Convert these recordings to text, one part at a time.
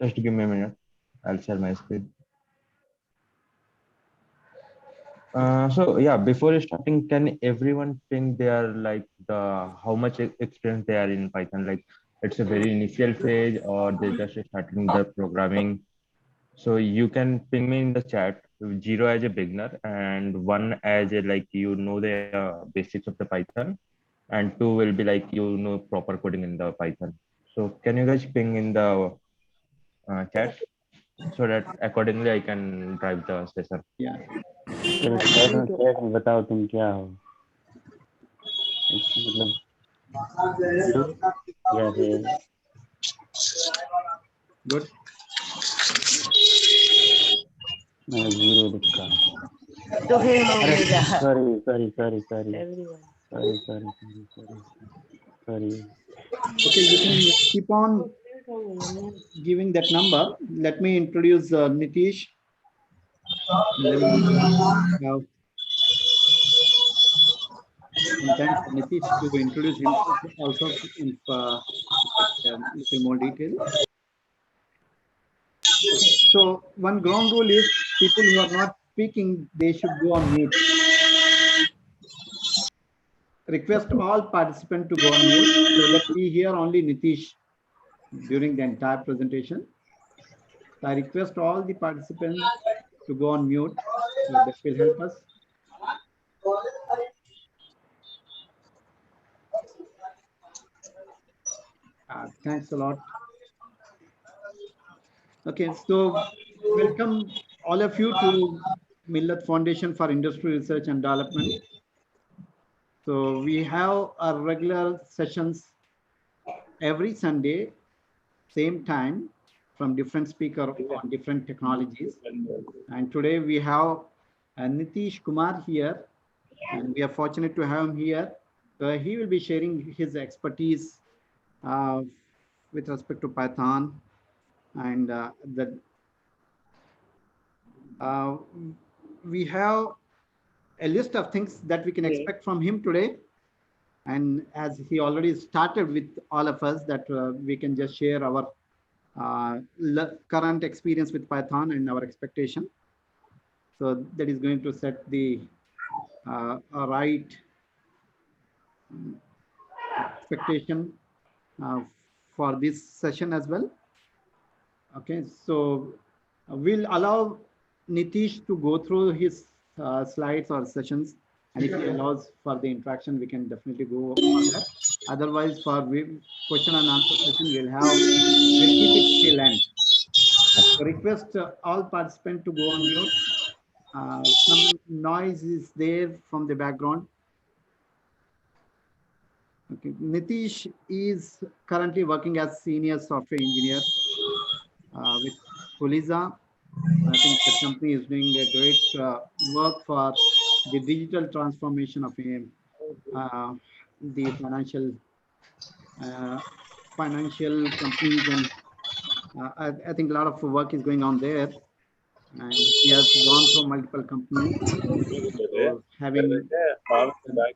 Just give me a minute. I'll share my screen. So yeah, before starting, can everyone think they are like the how much experience they are in Python? Like it's a very initial phase, or they just starting the programming. So you can ping me in the chat, zero as a beginner and one as a like the basics of the Python, and two will be like proper coding in the Python. So can you guys ping in the chat so that accordingly I can drive the session. Yeah. चलो chat में बताओ तुम क्या हो मतलब hello या फिर Good. मैंने जीरो लिखा तो फिर हो अरे गया sorry sorry sorry sorry everyone. Sorry sorry sorry sorry sorry Okay, you can keep on giving that number. Let me introduce Nitish. Then have some time for Nitish to introduce himself also in little more detail. Okay, so one ground rule is people who are not speaking, they should go on mute. Request all participants to go on mute so that we hear only Nitish during the entire presentation. So I request all the participants to go on mute. So that will help us. Thanks a lot. Okay, so welcome all of you to Millat Foundation for Industry Research and Development. So we have our regular sessions every Sunday, same time, from different speaker on different technologies. And today we have Nitish Kumar here, and we are fortunate to have him here. He will be sharing his expertise with respect to Python and we have a list of things that we can expect from him today. And as he already started with all of us, that we can just share our current experience with Python and our expectation. So that is going to set the right expectation for this session as well. Okay, so we'll allow Nitish to go through his slides or sessions, and if he allows for the interaction, we can definitely go on that. Otherwise, for question and answer session, we'll keep it till end. So request all participants to go on mute. Some noise is there from the background. Okay. Nitish is currently working as senior software engineer with Kuliza. I think the company is doing a great work for the digital transformation of the financial companies, and I think a lot of work is going on there. And he has gone through multiple companies, so having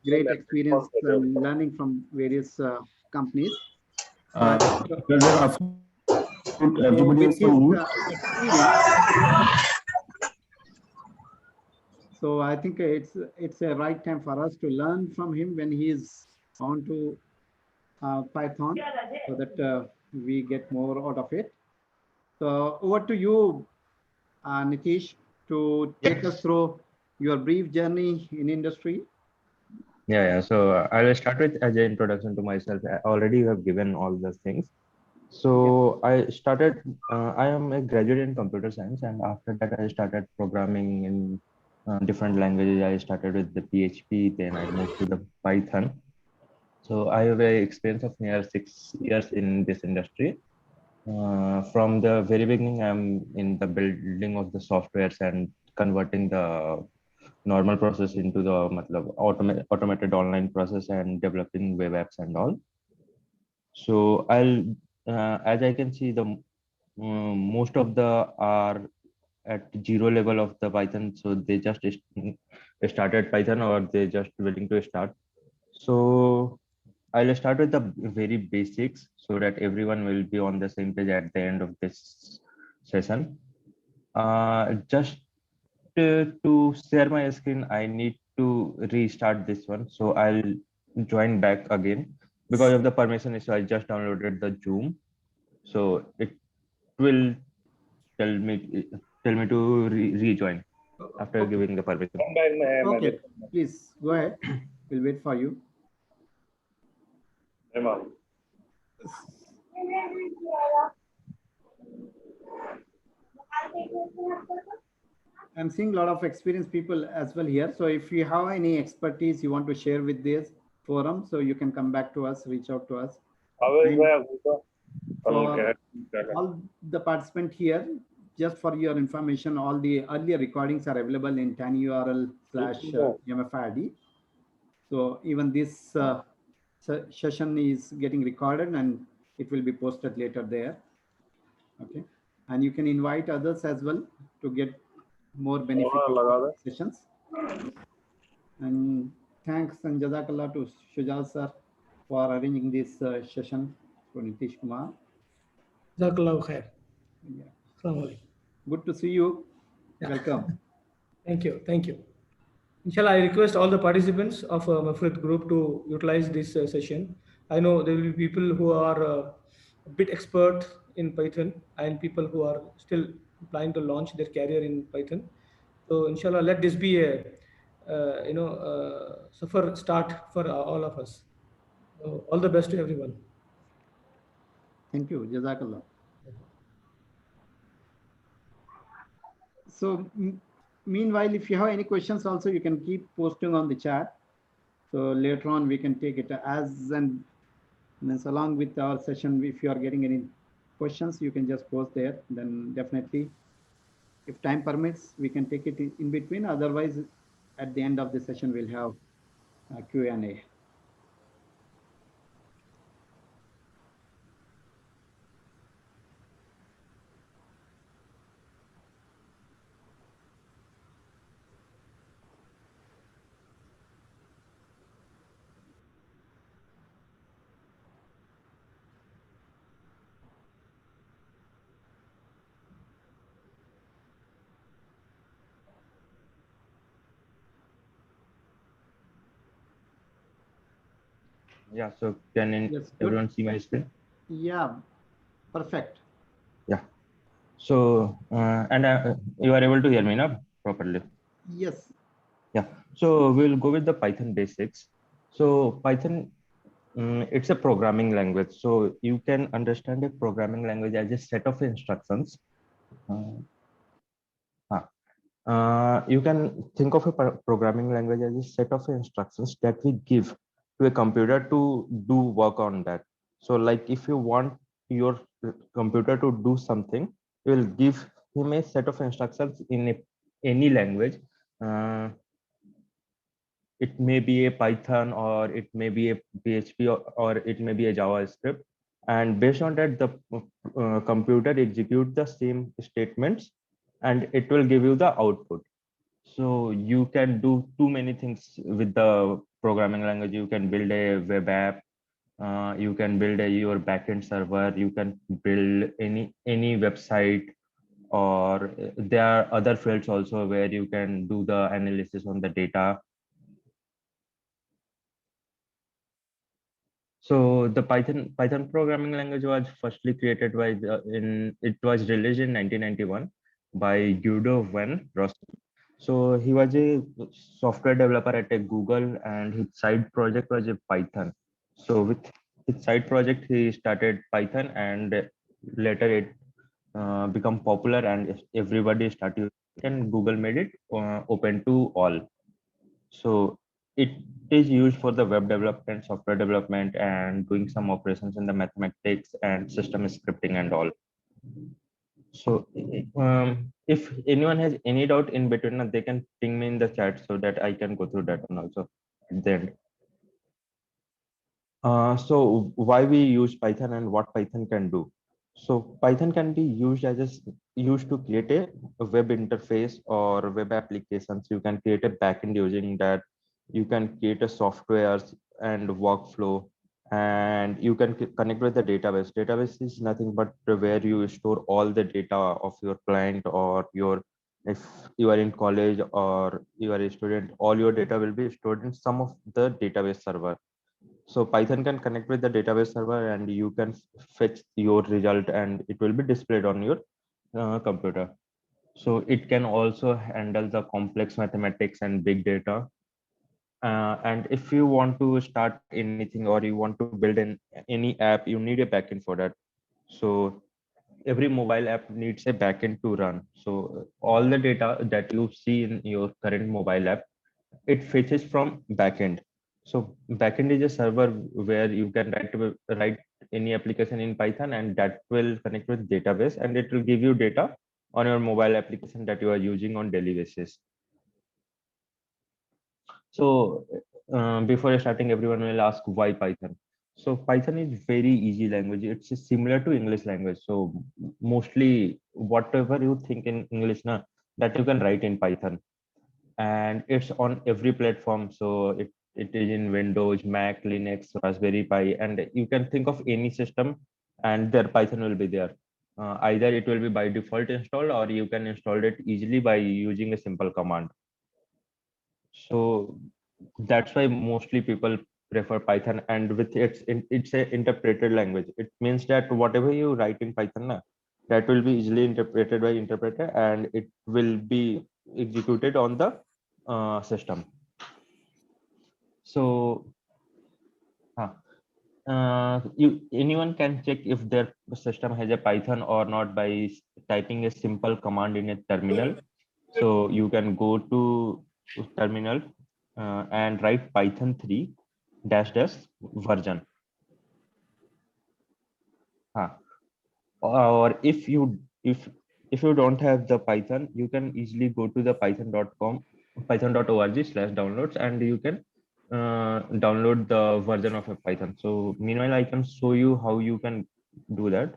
great experience and learning from various companies. So with his experience, so I think it's a right time for us to learn from him when he is on to Python, so that we get more out of it. So over to you, Nitish, to take us through your brief journey in industry. Yeah. So I will start with as an introduction to myself. I already you have given all those things. So I started. I am a graduate in computer science, and after that I started programming in different languages. I started with the PHP, then I moved to the Python. So I have a experience of near 6 years in this industry. From the very beginning, I'm in the building of the softwares and converting the normal process into the automated online process and developing web apps and all. So as I can see, the most of the are at zero level of the Python, so they just started Python or they just willing to start. So I'll start with the very basics so that everyone will be on the same page at the end of this session. Just to share my screen, I need to restart this one. So I'll join back again. Because of the permission issue, I just downloaded the Zoom. So it will tell me to rejoin after Okay. giving the permission. Okay. Please go ahead. We'll wait for you. I'm seeing a lot of experienced people as well here. So if you have any expertise you want to share with this forum, so you can come back to us, reach out to us. And for all the participants here, just for your information, all the earlier recordings are available in tinyurl/mfid. So even this session is getting recorded and it will be posted later there. Okay. And you can invite others as well to get more benefit of sessions. And thanks and Jazakallah to Shujal sir for arranging this session for Nitish Kumar. Jazakallahu khair. Yeah. Assalamu alaikum. Good to see you. Yeah. Welcome. Thank you. Thank you. Inshallah, I request all the participants of Mafrid group to utilize this session. I know there will be people who are a bit expert in Python and people who are still planning to launch their career in Python. So inshallah, let this be a suffer start for all of us. So all the best to everyone. Thank you. Jazakallah. So meanwhile, if you have any questions also, you can keep posting on the chat. So later on, we can take it as and means along with our session. If you are getting any questions, you can just post there. Then definitely, if time permits, we can take it in between. Otherwise, at the end of the session, we'll have Q&A. Yeah, so can Yes, everyone see my screen? Yeah, perfect. Yeah. So, and you are able to hear me now properly? Yes. Yeah. So we'll go with the Python basics. So Python, it's a programming language. So you can understand a programming language as a set of instructions. You can think of a programming language as a set of instructions that we give to a computer to do work on that. So like if you want your computer to do something, you will give him a set of instructions in any language. It may be a Python, or it may be a PHP, or it may be a JavaScript. And based on that, the computer execute the same statements and it will give you the output. So you can do too many things with the programming language. You can build a web app. You can build your backend server. You can build any website, or there are other fields also where you can do the analysis on the data. So the Python programming language was firstly created by it was released in 1991 by Guido van Rossum. So he was a software developer at a Google, and his side project was a Python. So with his side project, he started Python, and later it become popular, and everybody started, and Google made it open to all. So it is used for the web development, software development, and doing some operations in the mathematics and system scripting and all. So if anyone has any doubt in between, they can ping me in the chat so that I can go through that one also at the end. So why we use Python and what Python can do? So Python can be used used to create a web interface or web applications. You can create a backend using that. You can create a software and workflow, and you can connect with the database. Database is nothing but where you store all the data of your client, or your, if you are in college or you are a student, all your data will be stored in some of the database server. So Python can connect with the database server, and you can fetch your result, and it will be displayed on your computer. So it can also handle the complex mathematics and big data. And if you want to start anything, or you want to build any app, you need a backend for that. So every mobile app needs a backend to run. So all the data that you see in your current mobile app, it fetches from backend. So backend is a server where you can write any application in Python, and that will connect with database, and it will give you data on your mobile application that you are using on daily basis. So before starting, everyone will ask why Python. So Python is very easy language. It's similar to English language. So mostly whatever you think in English now, that you can write in Python, and it's on every platform. So it is in Windows, Mac, Linux, Raspberry Pi, and you can think of any system, and their Python will be there. Either it will be by default installed, or you can install it easily by using a simple command. So that's why mostly people prefer Python, and with it's a interpreted language. It means that whatever you write in Python na, that will be easily interpreted by interpreter, and it will be executed on the system. So anyone can check if their system has a Python or not by typing a simple command in a terminal. So you can go to terminal and write Python 3 dash dash version. Or if you don't have the Python, you can easily go to the python.com, python.org/downloads, and you can download the version of a Python. So meanwhile, I can show you how you can do that.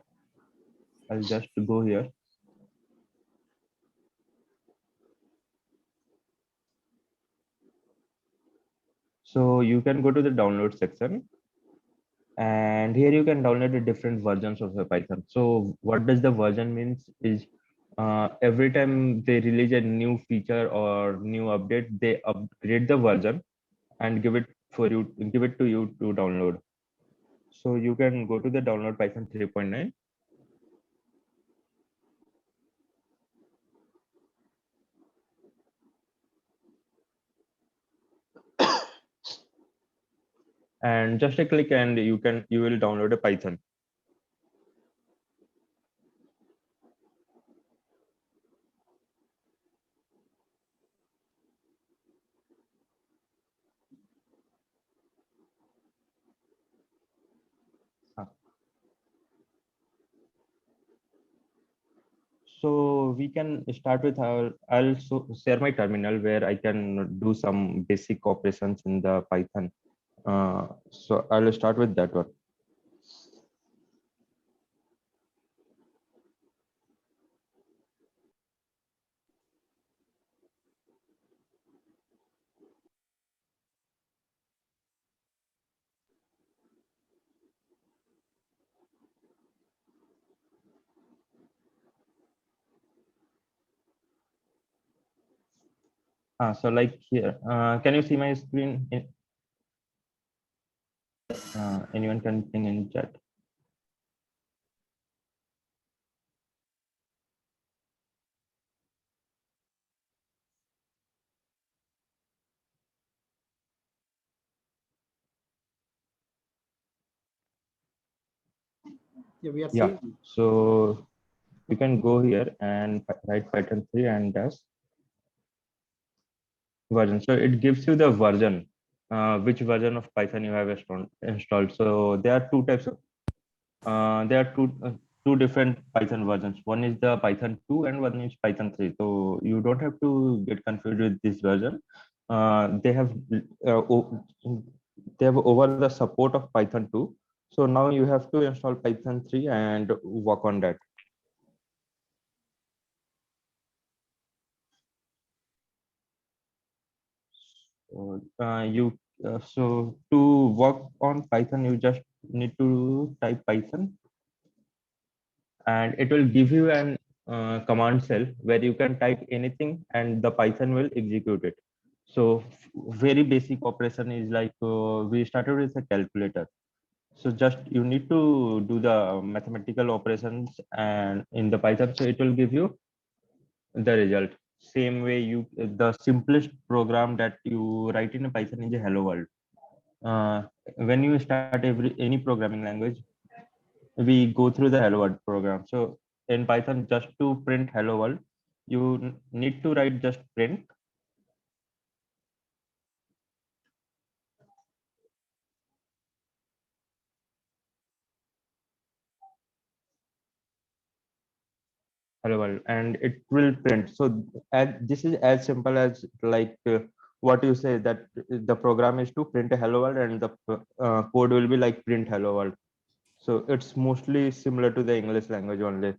I'll just go here. So you can go to the download section, and here you can download the different versions of the Python. So what does the version means is, every time they release a new feature or new update, they upgrade the version and give it to you to download. So you can go to the download Python 3.9. And just a click, and you will download a Python. So we can start with I'll share my terminal where I can do some basic operations in the Python. So I'll start with that one. So like here, can you see my screen? Anyone can ping in chat. Yeah, we are Yeah. seeing. So you can go here and write Python 3 and dash version. So it gives you the version, which version of Python you have installed. So there are two types of, there are two different Python versions. One is the Python 2 and one is Python 3. So you don't have to get confused with this version. They have over the support of Python 2. So now you have to install Python 3 and work on that. So, you So to work on Python, you just need to type Python, and it will give you an command cell where you can type anything and the Python will execute it. So very basic operation is like we started with a calculator. So just you need to do the mathematical operations and in the Python, so it will give you the result. Same way the simplest program that you write in a Python is a hello world. Uh, when you start any programming language, we go through the hello world program. So in Python, just to print hello world, you need to write just print hello world and it will print. So this is as simple as like what you say, that the program is to print a hello world and the code will be like print hello world. So it's mostly similar to the English language only.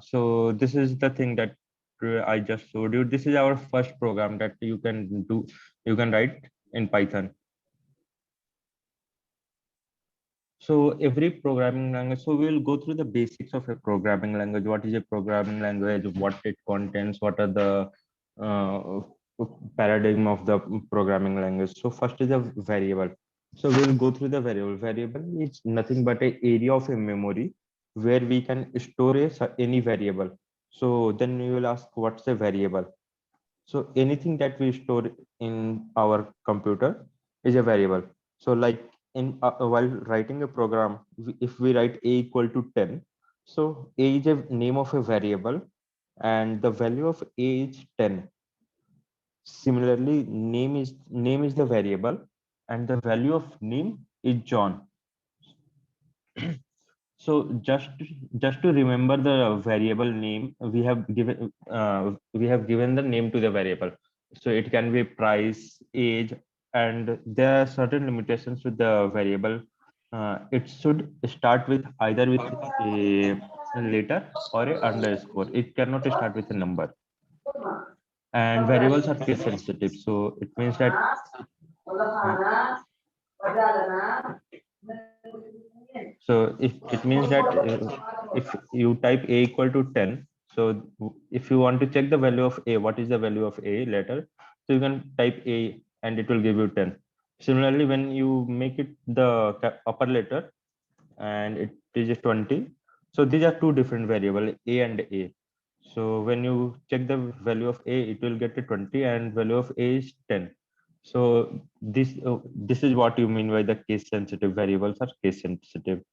So this is the thing that I just showed you. This is our first program that you can do, you can write in Python. So every programming language, so we'll go through the basics of a programming language. What is a programming language? What it contains? What are the uh, paradigm of the programming language? So first is a variable. So we'll go through the variable. Variable is nothing but a area of a memory where we can store any variable. So then we will ask what's a variable. So anything that we store in our computer is a variable. So like in while writing a program, if we write a equal to 10, so a is a name of a variable and the value of a is 10. Similarly, name is the variable and the value of name is John. So just to remember the variable name, we have given the name to the variable. So it can be price, age, and there are certain limitations with the variable. It should start with either with a letter or a underscore. It cannot start with a number. And variables are case sensitive, so it means that so if it means that if you type a equal to 10, so if you want to check the value of a, what is the value of a later, so you can type a and it will give you 10. Similarly, when you make it the upper letter and it is 20, so these are two different variable, a and a. So when you check the value of a, it will get a 20 and value of a is 10. So this is what you mean by the case sensitive. Variables are case sensitive.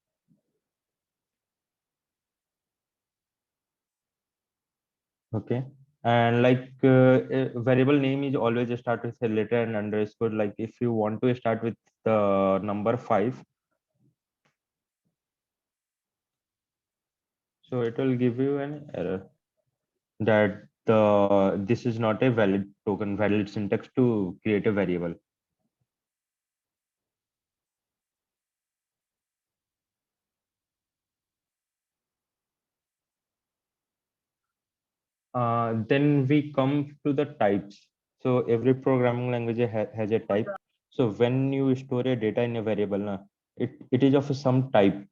Okay. And like a variable name is always start with a letter and underscore. Like if you want to start with the number 5, so it will give you an error that this is not a valid token, valid syntax to create a variable. Then we come to the types. So every programming language has a type. So when you store a data in a variable, it is of some type.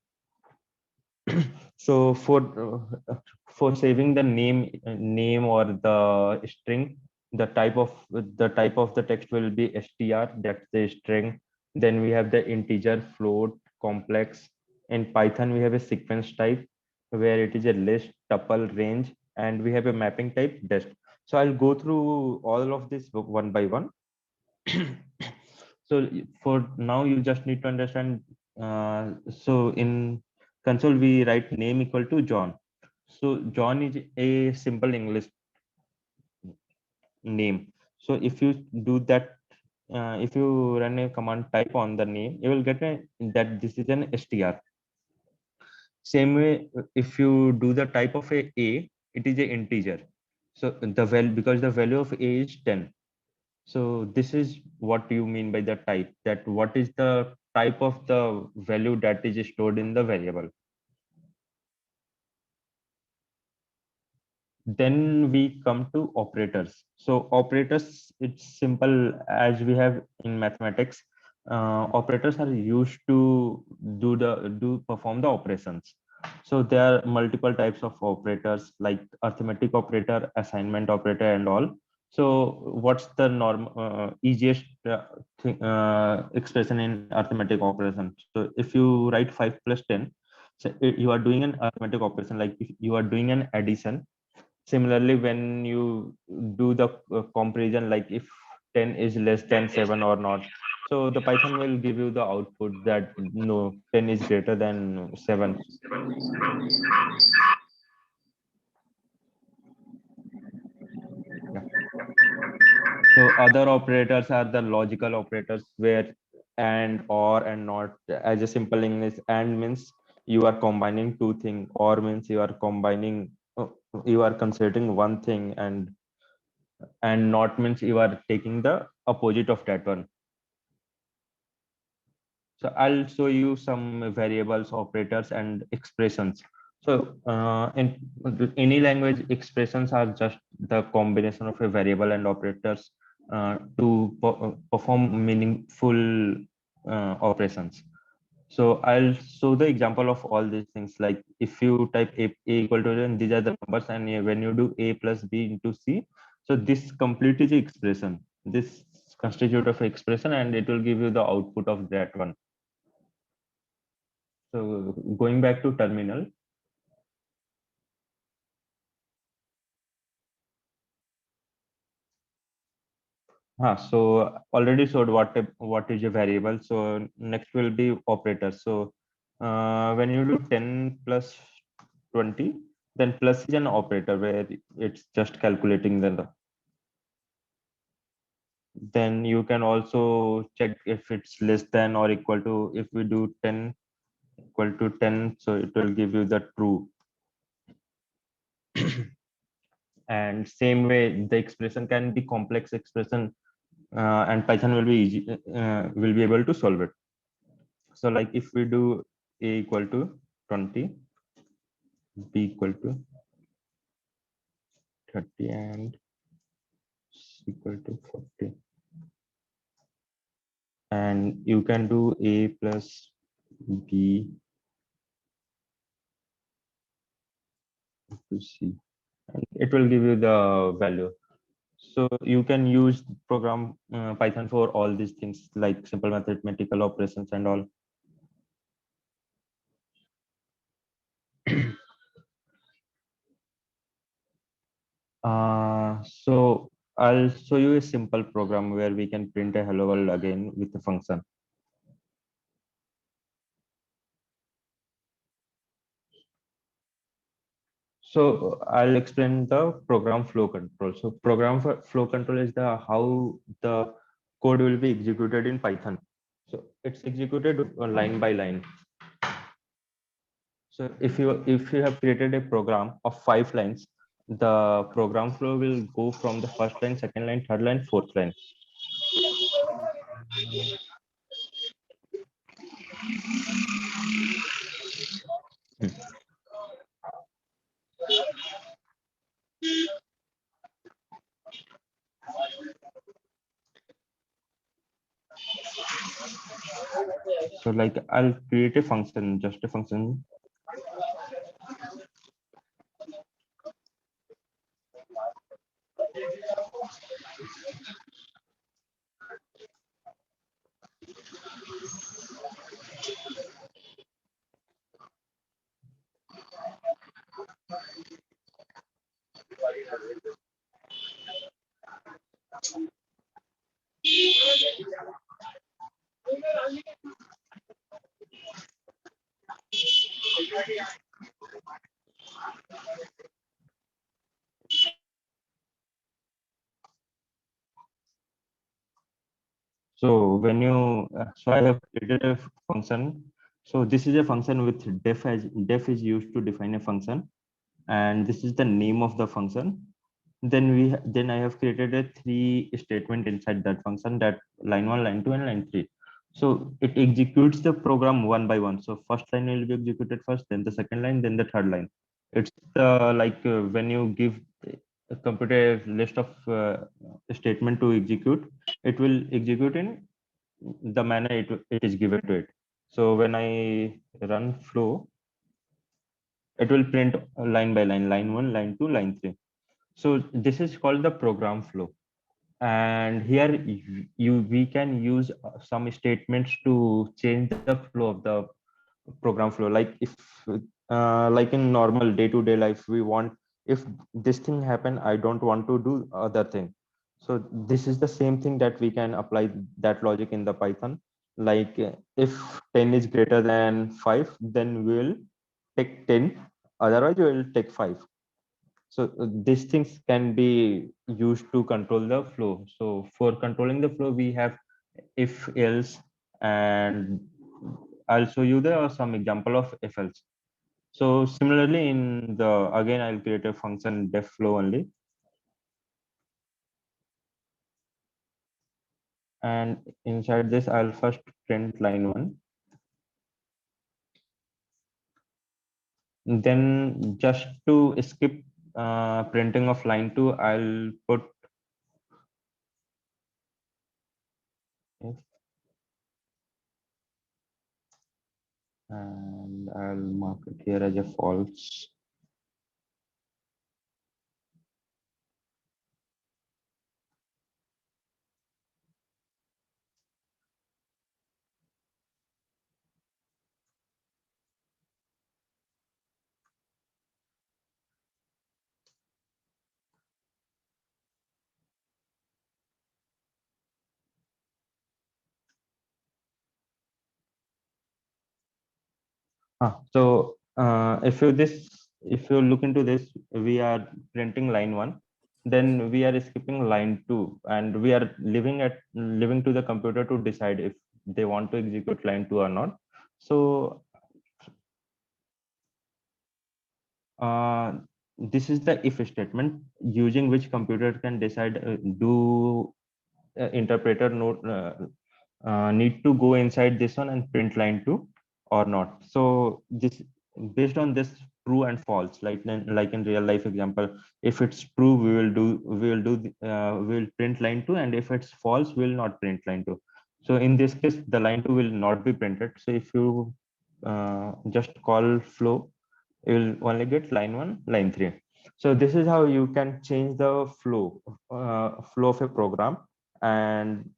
So for saving the name or the string, the type of the text will be str, that's the string. Then we have the integer, float, complex. In Python we have a sequence type where it is a list, tuple, range, and we have a mapping type, dest. So I'll go through all of this one by one. So for now you just need to understand, so in console we write name equal to John. So John is a simple English name. So if you do that, if you run a command type on the name, you will get that this is an str. Same way, if you do the type of a, it is a integer. So the value, because the value of a is 10. So this is what you mean by the type, that what is the type of the value that is stored in the variable. Then we come to operators. So operators, it's simple as we have in mathematics. Operators are used to perform the operations. So there are multiple types of operators like arithmetic operator, assignment operator, and all. So what's the easiest expression in arithmetic operation? So if you write 5 plus 10, so you are doing an arithmetic operation, like if you are doing an addition. Similarly, when you do the comparison, like if 10 is less than 7 or not, so the Python will give you the output that no, 10 is greater than 7. Yeah. So other operators are the logical operators, where and, or, and not. As a simple English, and means you are combining two things, or means you are combining, you are considering one thing, and not means you are taking the opposite of that one. So I'll show you some variables, operators, and expressions. So in any language, expressions are just the combination of a variable and operators to perform meaningful operations. So I'll show the example of all these things. Like if you type a equal to, then these are the numbers, and when you do a plus b into c, so this complete is the expression. This constitute of expression, and it will give you the output of that one. So going back to terminal. So already showed what is a variable. So next will be operators. So when you do 10 plus 20, then plus is an operator where it's just calculating the. Then you can also check if it's less than or equal to. If we do 10 equal to 10, so it will give you the true. And same way, the expression can be complex expression, and Python will be easy, will be able to solve it. So like if we do a equal to 20, b equal to 30, and c equal to 40, and you can do a plus b to c, and it will give you the value. So you can use program Python for all these things, like simple mathematical operations and all. So I'll show you a simple program where we can print a hello world again with a function. So I'll explain the program flow control. So flow control is the how the code will be executed in Python. So it's executed line by line. So if you have created a program of 5 lines, the program flow will go from the first line, second line, third line, fourth line. So like I'll create a function, just a function. So when you, so I have created a function. So this is a function with def is used to define a function, and this is the name of the function. then I have created a 3 statement inside that function, that line 1, line 2, and line 3. So it executes the program one by one. So first line will be executed first, then the second line, then the third line. It's like when you give a computer a list of statement to execute, it will execute in the manner it is given to it. So when I run flow, it will print line by line, line 1, line 2, line 3. So this is called the program flow. And here we can use some statements to change the flow of the program flow. Like if like in normal day-to-day life, we want, if this thing happen, I don't want to do other thing. So this is the same thing that we can apply that logic in the Python. Like if 10 is greater than 5, then we'll take 10, otherwise we will take 5. So these things can be used to control the flow. So for controlling the flow, we have if else, and I'll show you the some example of if else. So similarly in the, again, I'll create a function def flow only. And inside this, I'll first print line 1. Then just to skip printing of line 2, I'll put if, and I'll mark it here as a false. So if you look into this, we are printing line 1, then we are skipping line 2, and we are leaving to the computer to decide if they want to execute line 2 or not. So this is the if statement using which computer can decide do interpreter need to go inside this one and print line 2 or not. So this, based on this true and false, like in real life example, if it's true, we will print line 2, and if it's false, we will not print line 2. So in this case, the line 2 will not be printed. So if you just call flow, you will only get line 1, line 3. So this is how you can change the flow of a program and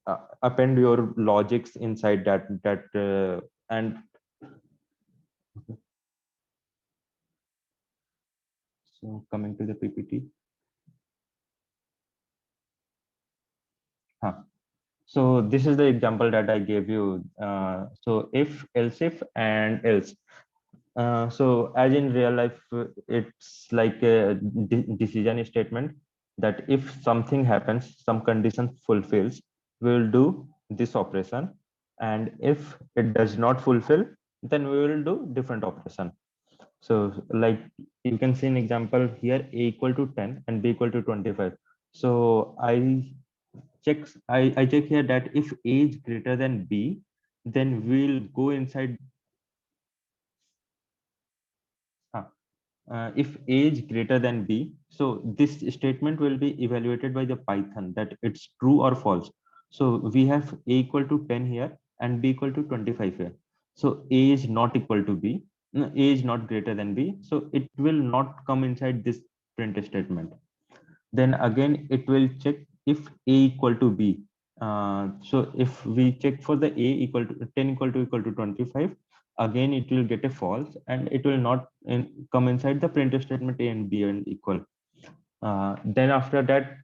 append your logics inside that and so coming to the PPT. So this is the example that I gave you. So if, else if, and else. So as in real life, it's like a decision statement that if something happens, some condition fulfills, we will do this operation. And if it does not fulfill, then we will do different operation. So like you can see an example here, a equal to 10 and b equal to 25. So I check here that if a is greater than b, then we'll go inside. If a is greater than b, so this statement will be evaluated by the Python that it's true or false. So we have a equal to 10 here and b equal to 25 here. So a is not equal to b, no, a is not greater than b, so it will not come inside this print statement. Then again, it will check if a equal to b. So if we check for the a equal to 10 equal to 25, again it will get a false, and it will not come inside the print statement a and b and equal. Then after that,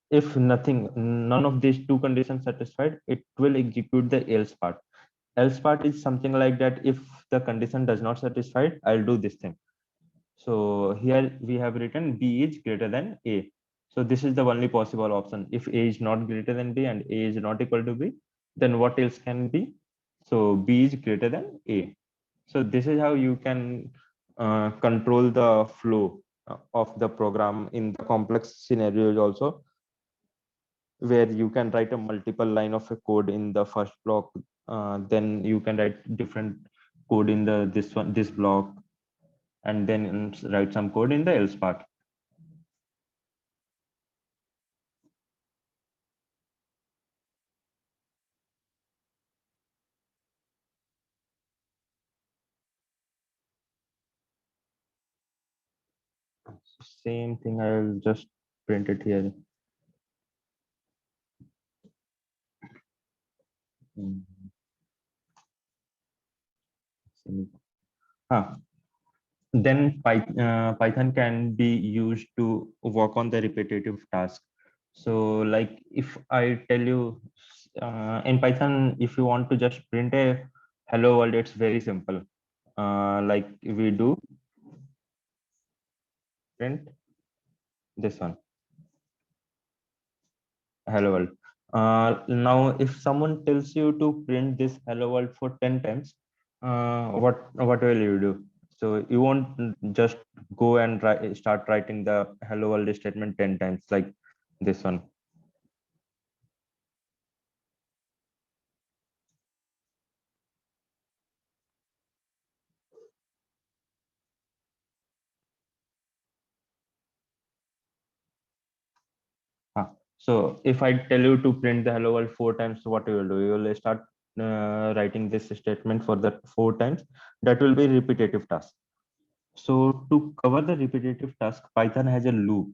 if none of these two conditions satisfied, it will execute the else part. Else part is something like that: if the condition does not satisfy, I'll do this thing. So here we have written b is greater than a. So this is the only possible option. If a is not greater than b and a is not equal to b, then what else can be? So b is greater than a. So this is how you can control the flow of the program in the complex scenarios also, where you can write a multiple line of a code in the first block, then you can write different code in the this block, and then write some code in the else part. Same thing, I'll just print it here. Mm. Then Python can be used to work on the repetitive task. So like if I tell you in Python, if you want to just print a hello world, it's very simple. Like we do print this one, hello world. Now if someone tells you to print this hello world for 10 times, what will you do? So you won't just go and start writing the hello world statement 10 times like this one. So if I tell you to print the hello world 4 times, what you will do? You will start writing this statement for that 4 times. That will be repetitive task. So to cover the repetitive task, Python has a loop.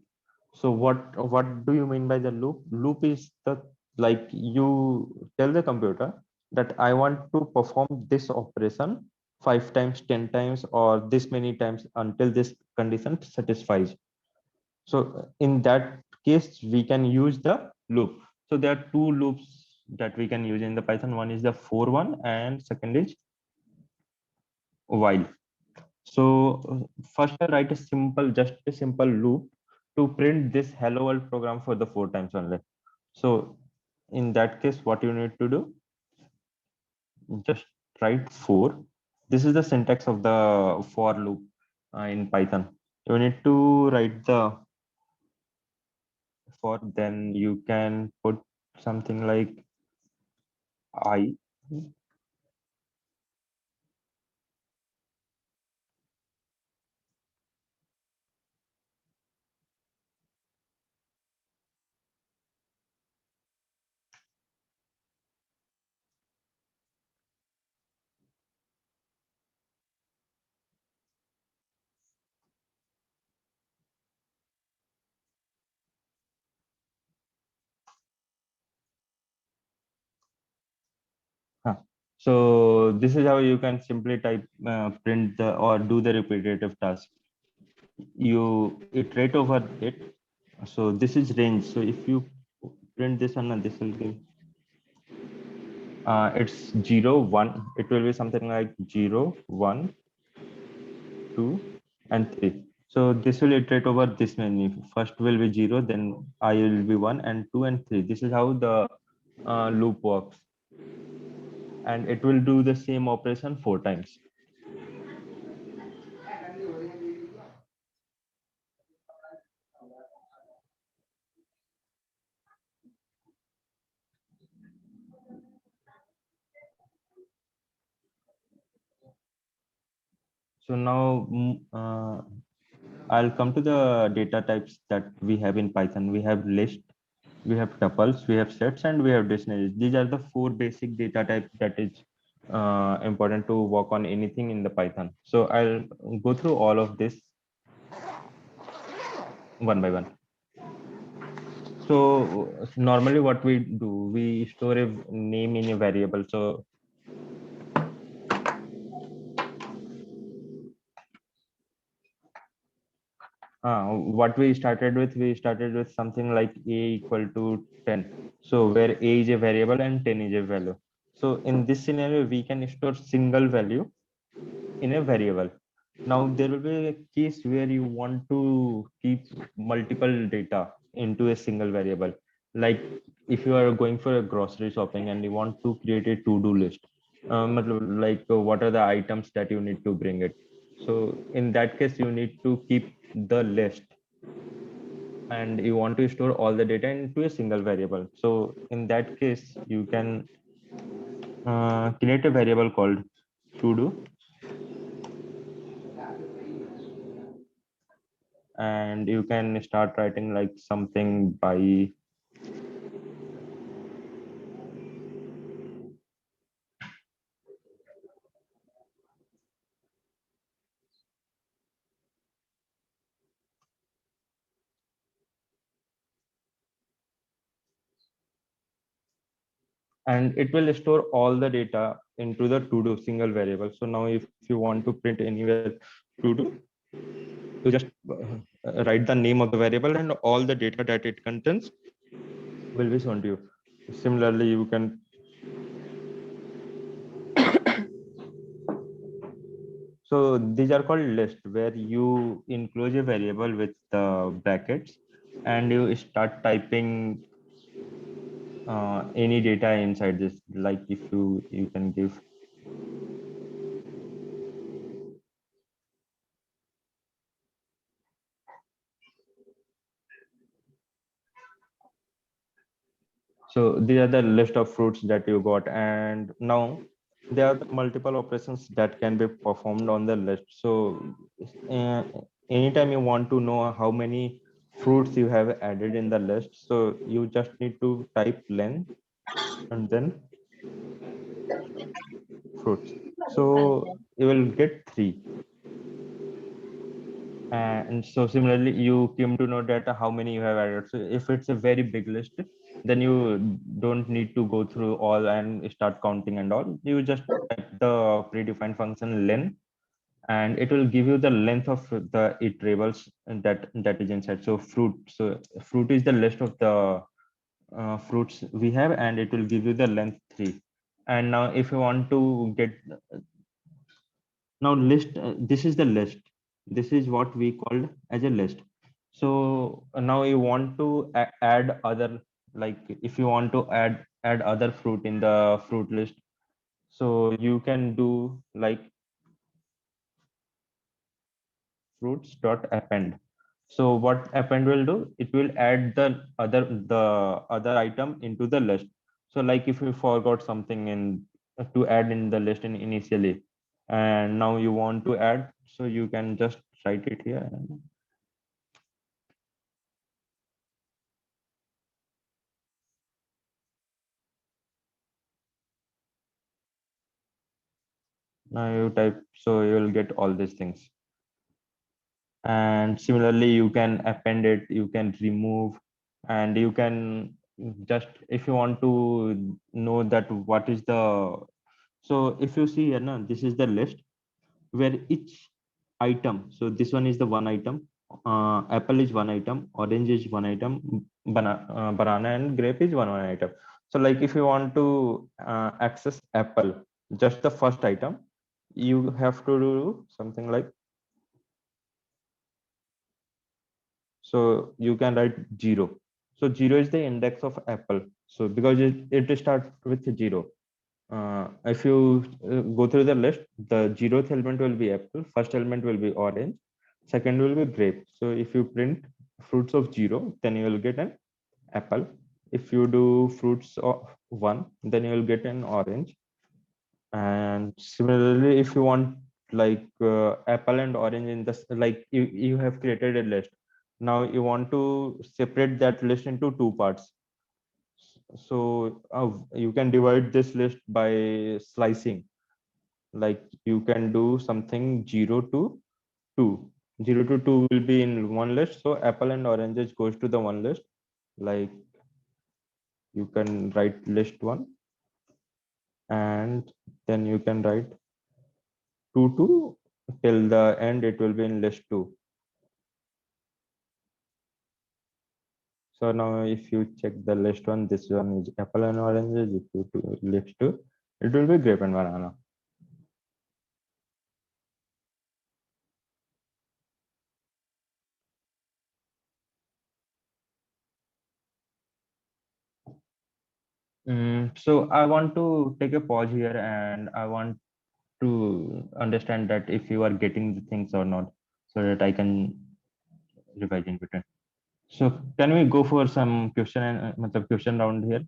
So what do you mean by the loop? Loop is the, like you tell the computer that I want to perform this operation 5 times, 10 times, or this many times until this condition satisfies. So in that case, we can use the loop. So there are two loops that we can use in the Python. One is the for one, and second is while. So first I write a simple, just a simple loop to print this hello world program for the 4 times only. So in that case, what you need to do, just write for. This is the syntax of the for loop in Python. You need to write the for, then you can put something like I. So this is how you can simply type print the or do the repetitive task. You iterate over it. So this is range. So if you print this one, and this will give it's 0 1. It will be something like 0 1 2 and 3. So this will iterate over this many. First will be 0, then I will be 1 and 2 and 3. This is how the loop works, and it will do the same operation 4 times. So now I'll come to the data types that we have in Python. We have list, we have tuples, we have sets, and we have dictionaries. These are the 4 basic data types that is important to work on anything in the Python. So I'll go through all of this one by one. So normally what we do, we store a name in a variable. So what we started with something like a equal to 10. So where a is a variable and 10 is a value. So in this scenario, we can store single value in a variable. Now there will be a case where you want to keep multiple data into a single variable. Like if you are going for a grocery shopping and you want to create a to-do list, what are the items that you need to bring it. So in this scenario, we can use the variable. So in this scenario, we can use the variable. So what are the items that you need to bring it? So in that case, you need to keep the list, and you want to store all the data into a single variable. So in that case, you can create a variable called to do, and you can start writing like something by and it will store all the data into the to do single variable. So now if you want to print anywhere to do, you just write the name of the variable, and all the data that it contains will be shown to you. Similarly, you can so these are called list, where you enclose a variable with the brackets and you start typing any data inside this. Like if you can give, so these are the list of fruits that you got, and now there are multiple operations that can be performed on the list. So uh, anytime you want to know how many fruits you have added in the list, so you just need to type len and then fruits. So you will get 3. And so similarly, you came to know that how many you have added. So if it's a very big list, then you don't need to go through all and start counting and all. You just type the predefined function len, and it will give you the length of the iterables that is inside. So fruit. So fruit is the list of the fruits we have, and it will give you the length 3. And now if you want to get now list, this is the list, this is what we called as a list. So now you want to add other, like if you want to add other fruit in the fruit list, so you can do like fruits dot append. So what append will do, it will add the other item into the list. So like if you forgot something in to add in the list initially, and now you want to add, so you can just write it here. Now you type, so you will get all these things. And similarly, you can append it, you can remove, and you can just, if you want to know that what is the, so if you see here now, this is the list where each item, so this one is the one item, apple is one item, orange is one item, banana and grape is one item. So like if you want to access apple, just the first item, you have to do something like, so you can write 0. So 0 is the index of apple, so because it starts with 0. If you go through the list, the 0th element will be apple, first element will be orange, second will be grape. So if you print fruits of 0, then you will get an apple. If you do fruits of 1, then you will get an orange. And similarly, if you want like apple and orange in this, like you have created a list, now you want to separate that list into 2 parts. So you can divide this list by slicing. Like you can do something 0 to 2. 0 to 2 will be in one list, so apple and oranges goes to the one list. Like you can write list 1, and then you can write 2 to till the end, it will be in list 2. So now if you check the list 1, this one is apple and oranges. If you do list 2, it will be grape and banana. So I want to take a pause here, and I want to understand that if you are getting the things or not, so that I can revise in between. So can we go for some question and question round here?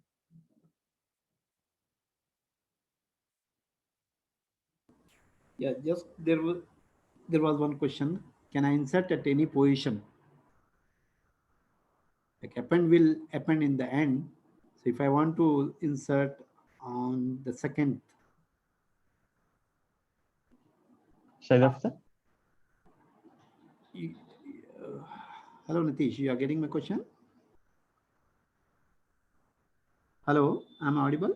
Yeah, just there was one question. Can I insert at any position? Like append will append in the end. So if I want to insert on the second, Shaidaf sir? hello Nitish, you are getting my question? Hello, I'm audible?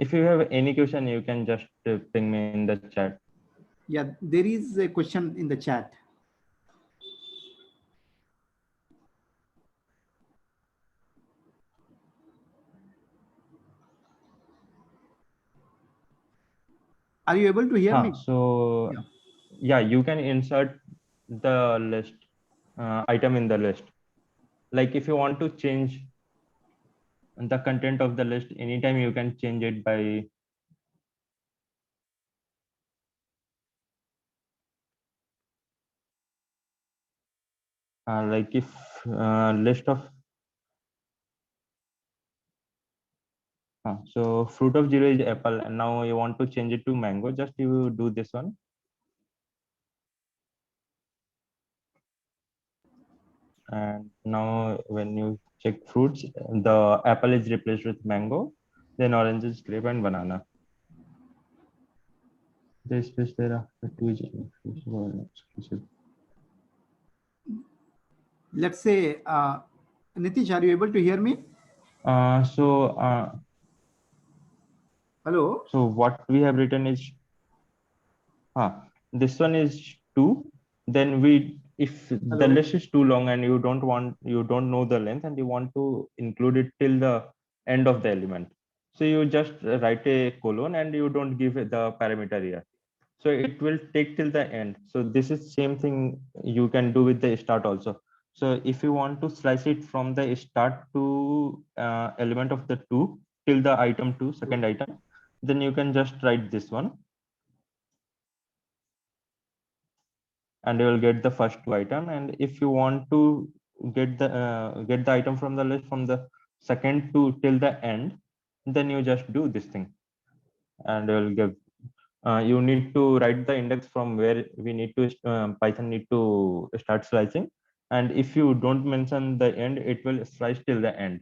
If you have any question, you can just ping me in the chat. Yeah, there is a question in the chat. Are you able to hear me? So yeah, you can insert the list item in the list. Like if you want to change the content of the list anytime, you can change it by like if list of so fruit of zero is apple, and now you want to change it to mango, just you do this one. And now when you check fruits, the apple is replaced with mango, then oranges, grape, and banana. This is there are two. Let's say, Nitish, are you able to hear me? Hello. So what we have written is this one is 2. Then if Hello? the list is too long and you don't know the length and you want to include it till the end of the element, so you just write a colon and you don't give it the parameter here, so it will take till the end. So this is same thing you can do with the start also. So if you want to slice it from the start to element of the 2 till the item 2, second item, then you can just write this one, and you will get the first 2 item. And if you want to get the item from the list from the second to till the end, then you just do this thing, and you will give you need to write the index from where we need to Python need to start slicing, and if you don't mention the end, it will slice till the end.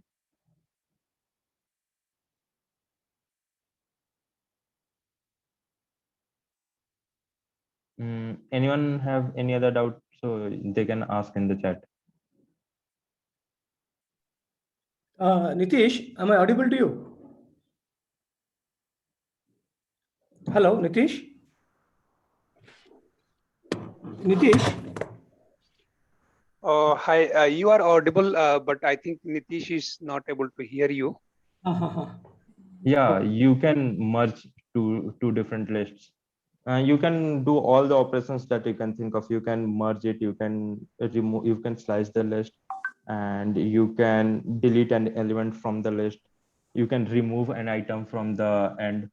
Anyone have any other doubt, so they can ask in the chat. Nitish, am I audible to you? Hello, Nitish? Nitish? Hi, you are audible, but I think Nitish is not able to hear you. Yeah, you can merge two different lists. You can do all the operations that you can think of. You can merge it, you can remove, you can slice the list, and you can delete an element from the list. You can remove an item from the end.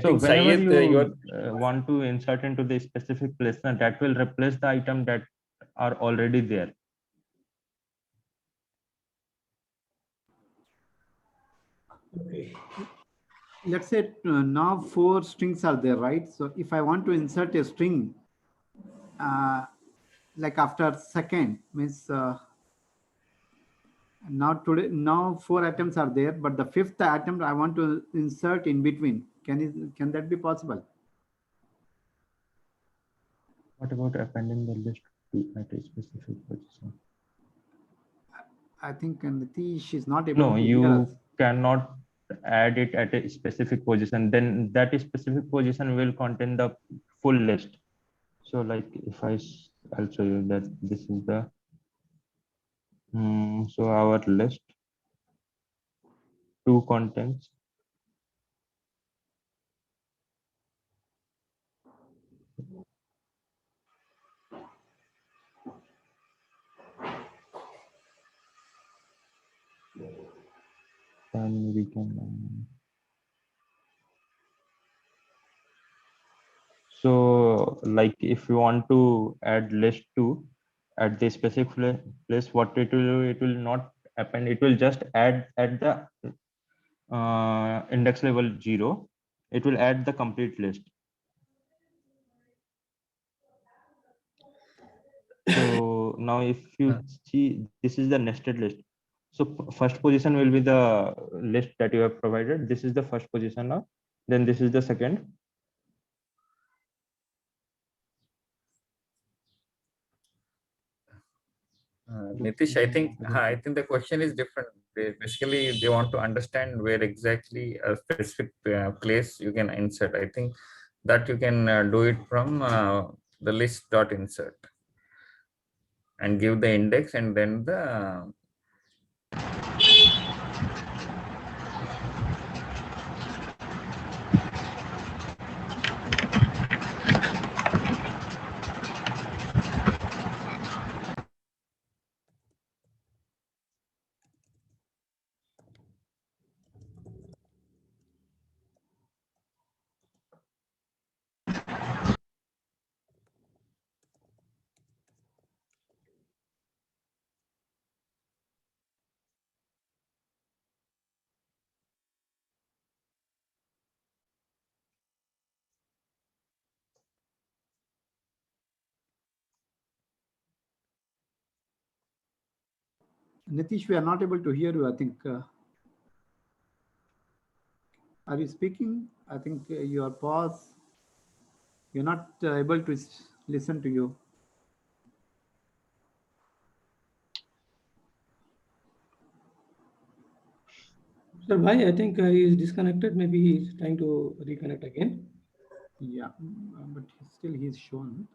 So whenever you want to insert into the specific place, that will replace the item that are already there. Okay. Let's say now 4 strings are there, right? So if I want to insert a string, like after second means now 4 items are there, but the 5th item I want to insert in between. Can that be possible? What about appending the list to at a specific position? I think Nitish is not able No, to hear us. you cannot add it at a specific position. Then that specific position will contain the full list. So like if I I'll show you that this is the so our list, two contents. Then we can so like if you want to add list 2 at the specific place, what it will do, it will not happen, it will just add at the index level 0, it will add the complete list. So now if you see, this is the nested list. So first position will be the list that you have provided. This is the first position now. Then this is the second. Nitish, I think the question is different. Basically, they want to understand where exactly a specific place you can insert. I think that you can do it from the list dot insert and give the index and then the Nitish, we are not able to hear you, I think. Are you speaking? I think your pause. We're not able to listen to you. Sir, why? I think he is disconnected. Maybe he's trying to reconnect again. Yeah, but still he's shown.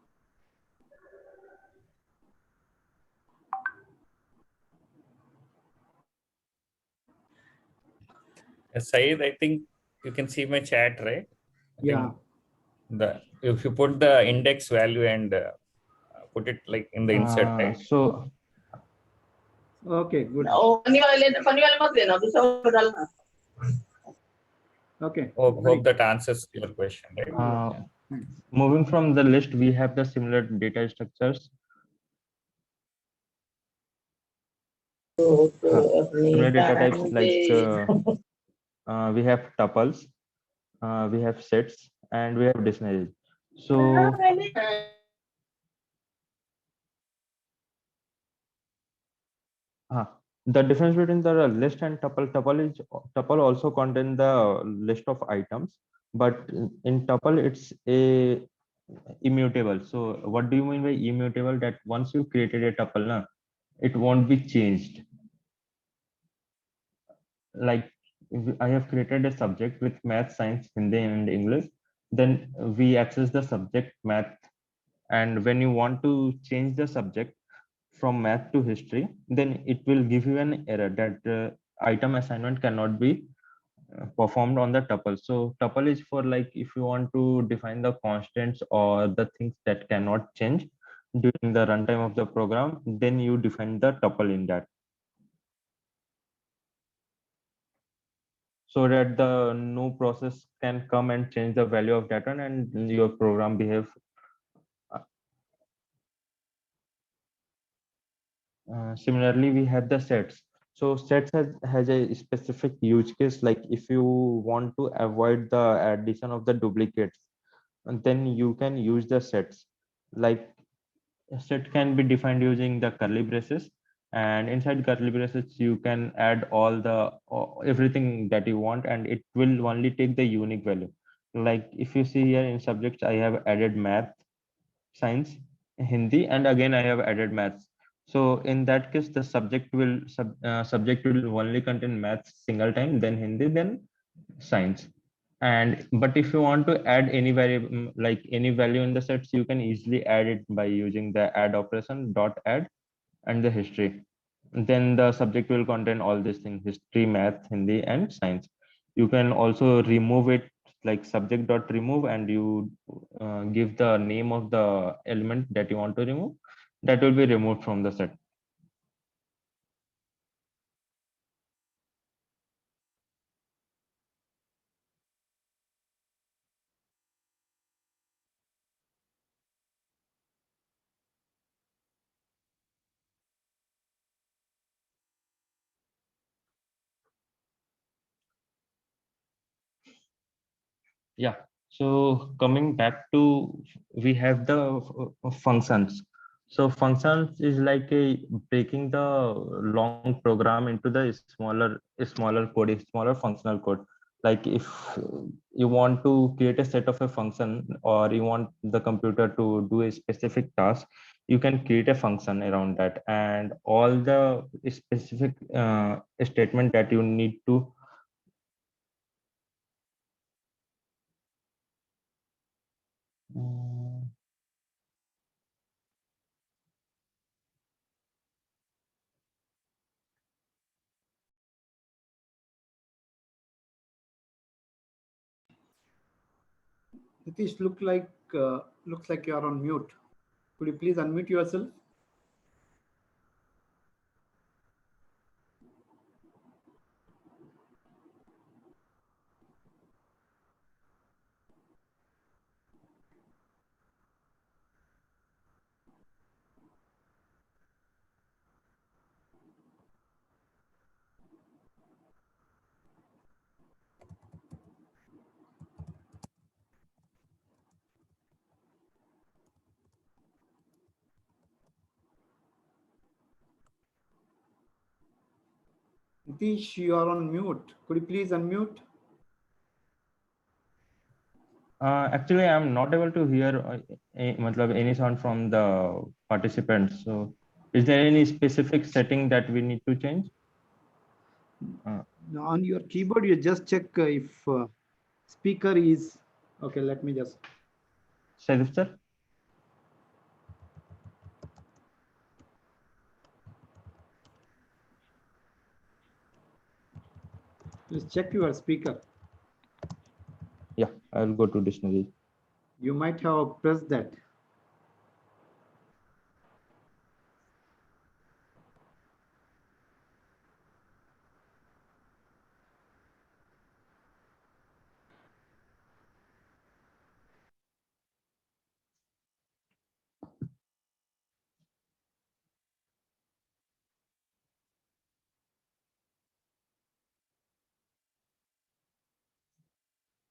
Saeed, I think you can see my chat, right? Yeah. If you put the index value and put it like in the insert, right? So Okay, good. Okay. Hope that answers your question, right? Moving from the list, we have the similar data structures. Similar data types like we have tuples, we have sets, and we have dictionaries. So the difference between the list and tuple is tuple also contain the list of items, but in tuple it's a immutable. So what do you mean by immutable? That once you created a tuple, it won't be changed. Like if I have created a subject with math, science, Hindi, and English, then we access the subject math, and when you want to change the subject from math to history, then it will give you an error that item assignment cannot be performed on the tuple. So tuple is for like if you want to define the constants or the things that cannot change during the runtime of the program, then you define the tuple in that, so that the new process can come and change the value of that one and your program behave. Similarly, we have the sets. So sets has a specific use case, like if you want to avoid the addition of the duplicates, and then you can use the sets. Like a set can be defined using the curly braces, and inside curly braces you can add all the everything that you want, and it will only take the unique value. Like if you see here in subjects, I have added math, science, Hindi, and again I have added maths. So in that case, the subject will only contain maths single time, then Hindi, then science. And but if you want to add any variable, like any value in the sets, you can easily add it by using the add operation dot add and the history. Then the subject will contain all these things: history, math, Hindi, and science. You can also remove it, like subject dot remove, and you give the name of the element that you want to remove. That will be removed from the set. Yeah. So coming back to, we have the functions. So functions is like a breaking the long program into the smaller code, a smaller functional code. Like if you want to create a set of a function, or you want the computer to do a specific task, you can create a function around that, and all the specific statement that you need to. Mm, Nitish, looks like you are on mute. Could you please unmute yourself? Nitish, you are on mute. Could you please unmute? Actually, I'm not able to hear matlab any sound from the participants. So, is there any specific setting that we need to change? On your keyboard, you just check if speaker is okay. Let me just. Shadif sir? Please check your speaker. Yeah, I'll go to dictionary. You might have pressed that.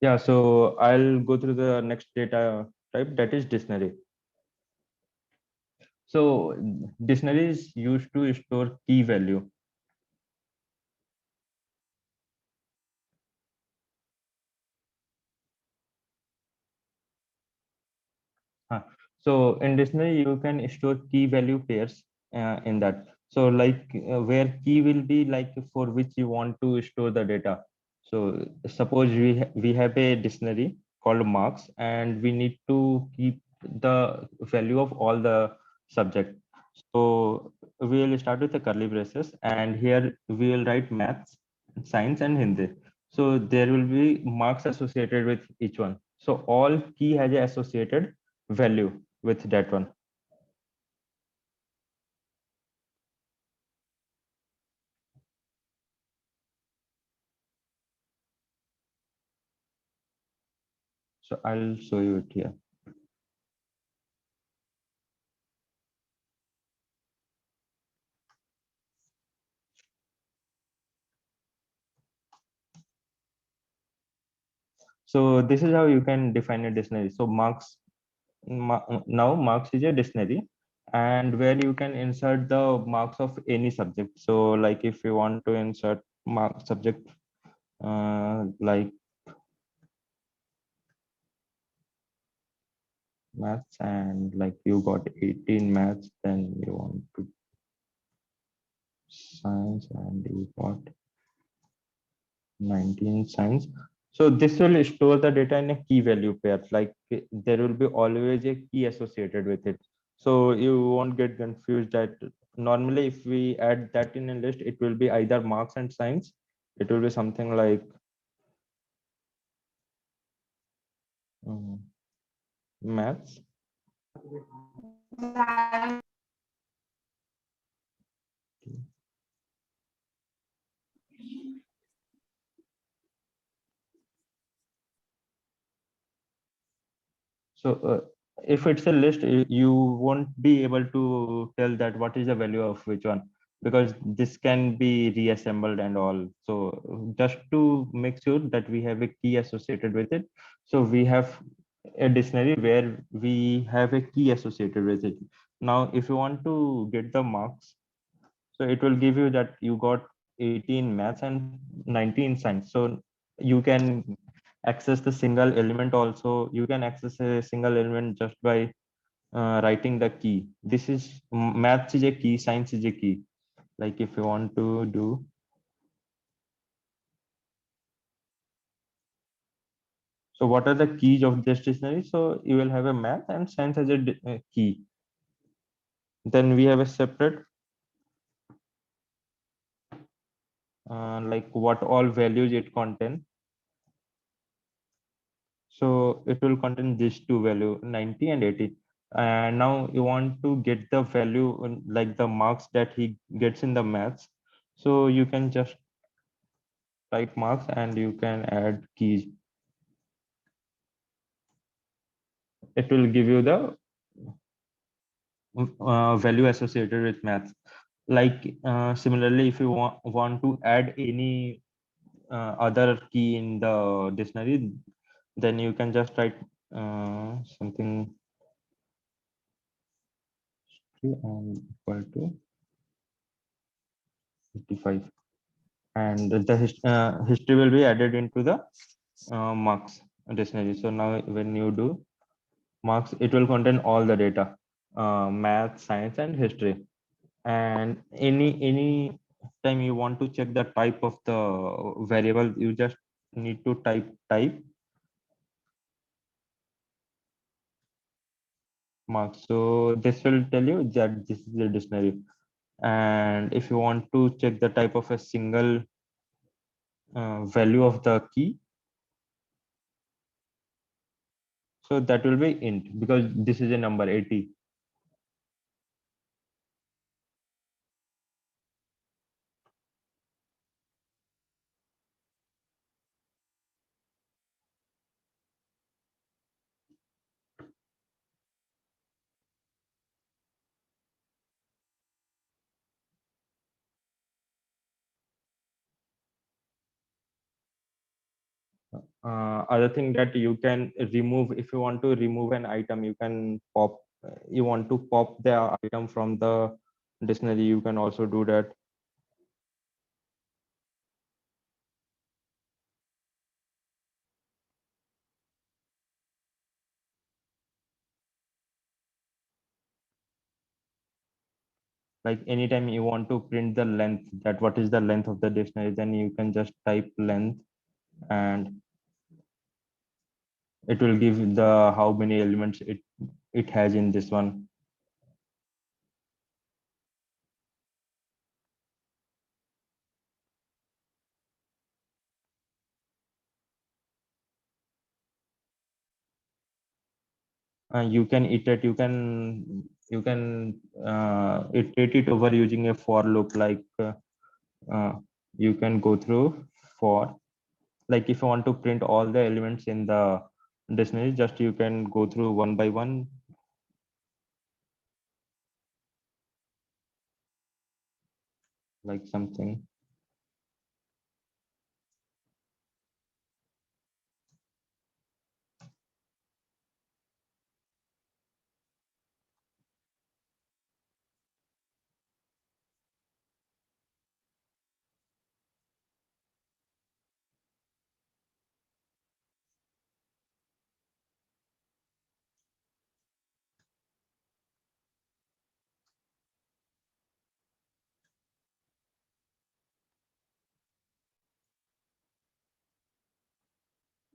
Yeah, so I'll go through the next data type, that is dictionary. So dictionary is used to store key value. So in dictionary, you can store key value pairs in that. So like where key will be like for which you want to store the data. So suppose we have a dictionary called marks, and we need to keep the value of all the subject. So we will start with the curly braces, and here we will write maths, science, and Hindi. So there will be marks associated with each one. So all key has a associated value with that one. So I'll show you it here. So this is how you can define a dictionary. So marks, now marks is a dictionary, and where you can insert the marks of any subject. So like if you want to insert mark subject like maths, and like you got 18 maths, then you want to science, and you got 19 science. So this will store the data in a key value pair, like there will be always a key associated with it. So you won't get confused that normally if we add that in a list, it will be either marks and science. It will be something like maths. So if it's a list, you won't be able to tell that what is the value of which one, because this can be reassembled and all. So just to make sure that we have a key associated with it, so we have a dictionary where we have a key associated with it. Now, if you want to get the marks, so it will give you that you got 18 maths and 19 science. So you can access the single element also. You can access a single element just by writing the key. This is maths is a key, science is a key. Like if you want to do, so what are the keys of this dictionary? So you will have a math and science as a key. Then we have a separate like what all values it contain. So it will contain these two value 90 and 80. And now you want to get the value like the marks that he gets in the maths. So you can just type marks and you can add keys. It will give you the value associated with maths. Like similarly, if you want to add any other key in the dictionary, then you can just write something and equal to 55, and the history will be added into the marks dictionary. So now when you do marks, it will contain all the data, math, science, and history. And any time you want to check the type of the variable, you just need to type marks. So this will tell you that this is the dictionary. And if you want to check the type of a single value of the key, so that will be int, because this is a number 80. Other thing that you can remove, if you want to remove an item, you can pop, you want to pop the item from the dictionary, you can also do that. Like anytime you want to print the length, that what is the length of the dictionary, then you can just type length, and it will give the how many elements it has in this one. You can iterate, you can iterate it over using a for loop. Like uh, you can go through for, like if you want to print all the elements in the dictionary, just you can go through one by one, like something.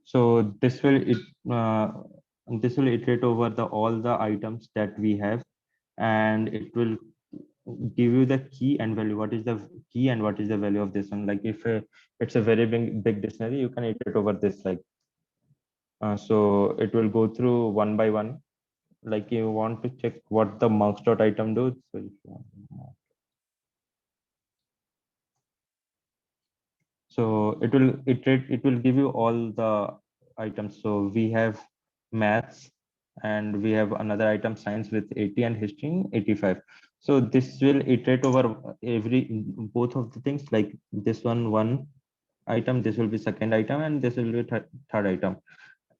So this will iterate over the all the items that we have, and it will give you the key and value. What is the key and what is the value of this one? Like if it's a very big dictionary, you can iterate over this. Like so, it will go through one by one. Like you want to check what the marks dot item do. So if you want so it will iterate, it will give you all the items. So we have maths and we have another item science with 80 and history 85. So this will iterate over every both of the things. Like this one item, this will be second item, and this will be third item.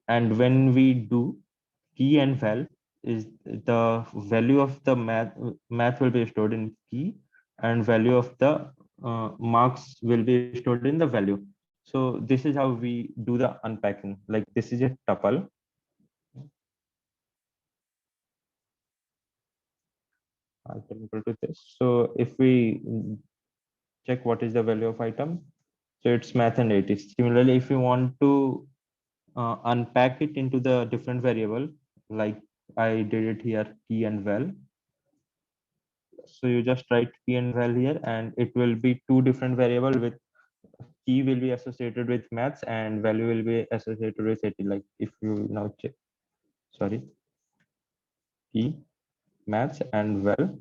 And when we do key and val, is the value of the math will be stored in key, and value of the marks will be stored in the value. So this is how we do the unpacking. Like this is a tuple. I can equal to this. So if we check what is the value of item, so it's math and 80. Similarly, if you want to unpack it into the different variable, like I did it here, key and val. So you just write key and val here, and it will be two different variable. With key will be associated with maths and value will be associated with 80. Like if you now check, sorry, key, maths and val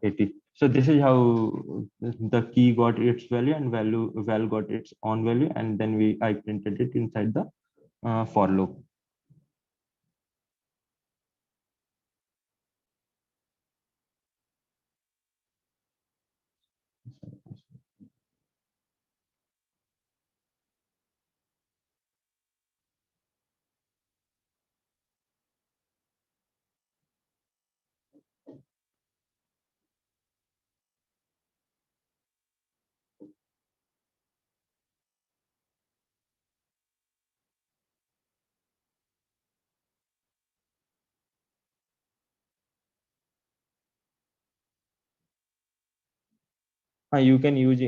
80. So this is how the key got its value and val got its own value, and then I printed it inside the for loop. You can use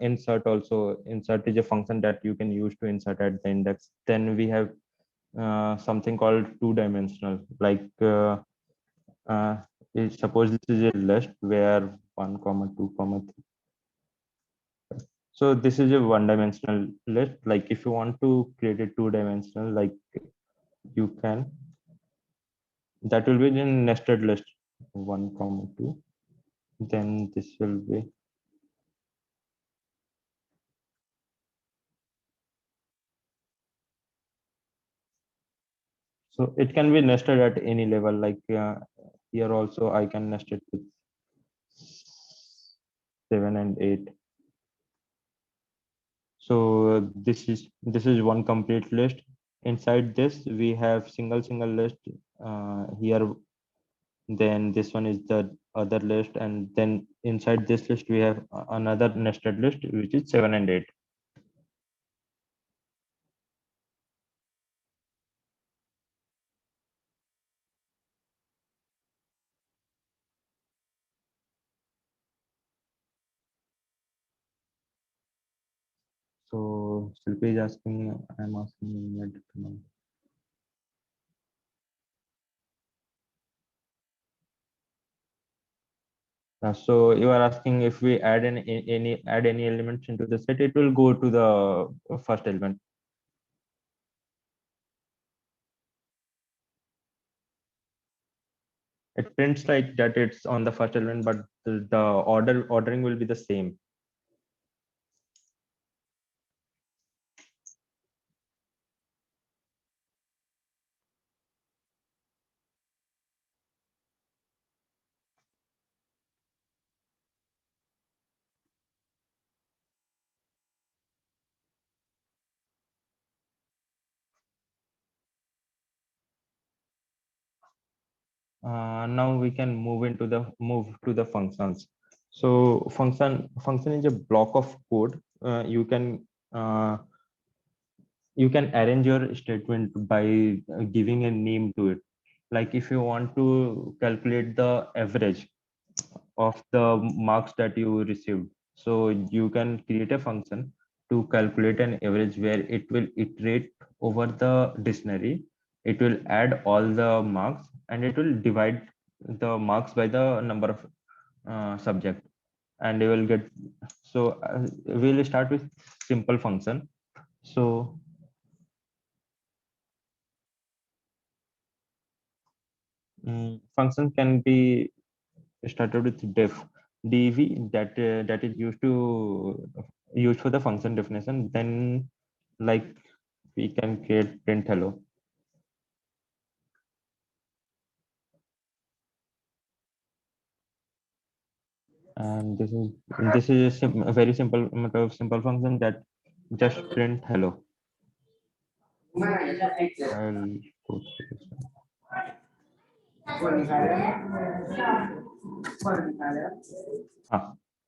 insert also. Insert is a function that you can use to insert at the index. Then we have something called two-dimensional. Like suppose this is a list where 1 comma 2 comma 3. So this is a one-dimensional list. Like if you want to create a two-dimensional, like you can, that will be in nested list 1 comma 2. Then this will be, so it can be nested at any level. Like here also I can nest it with 7 and 8. So this is one complete list. Inside this we have single list here. Then this one is the other list, and then inside this list we have another nested list which is 7 and 8. So Shilpi is asking, I'm asking. So you are asking if we add any elements into the set, it will go to the first element. It prints like that it's on the first element, but the ordering will be the same. Now we can move to the functions. So function is a block of code. Uh, you can arrange your statement by giving a name to it. Like if you want to calculate the average of the marks that you received, so you can create a function to calculate an average where it will iterate over the dictionary. It will add all the marks and it will divide the marks by the number of subject, and you will get. So we'll start with simple function. So function can be started with dv, that is used for the function definition. Then like we can create print hello. And this is a very simple simple function that just print hello. I'll go through this one.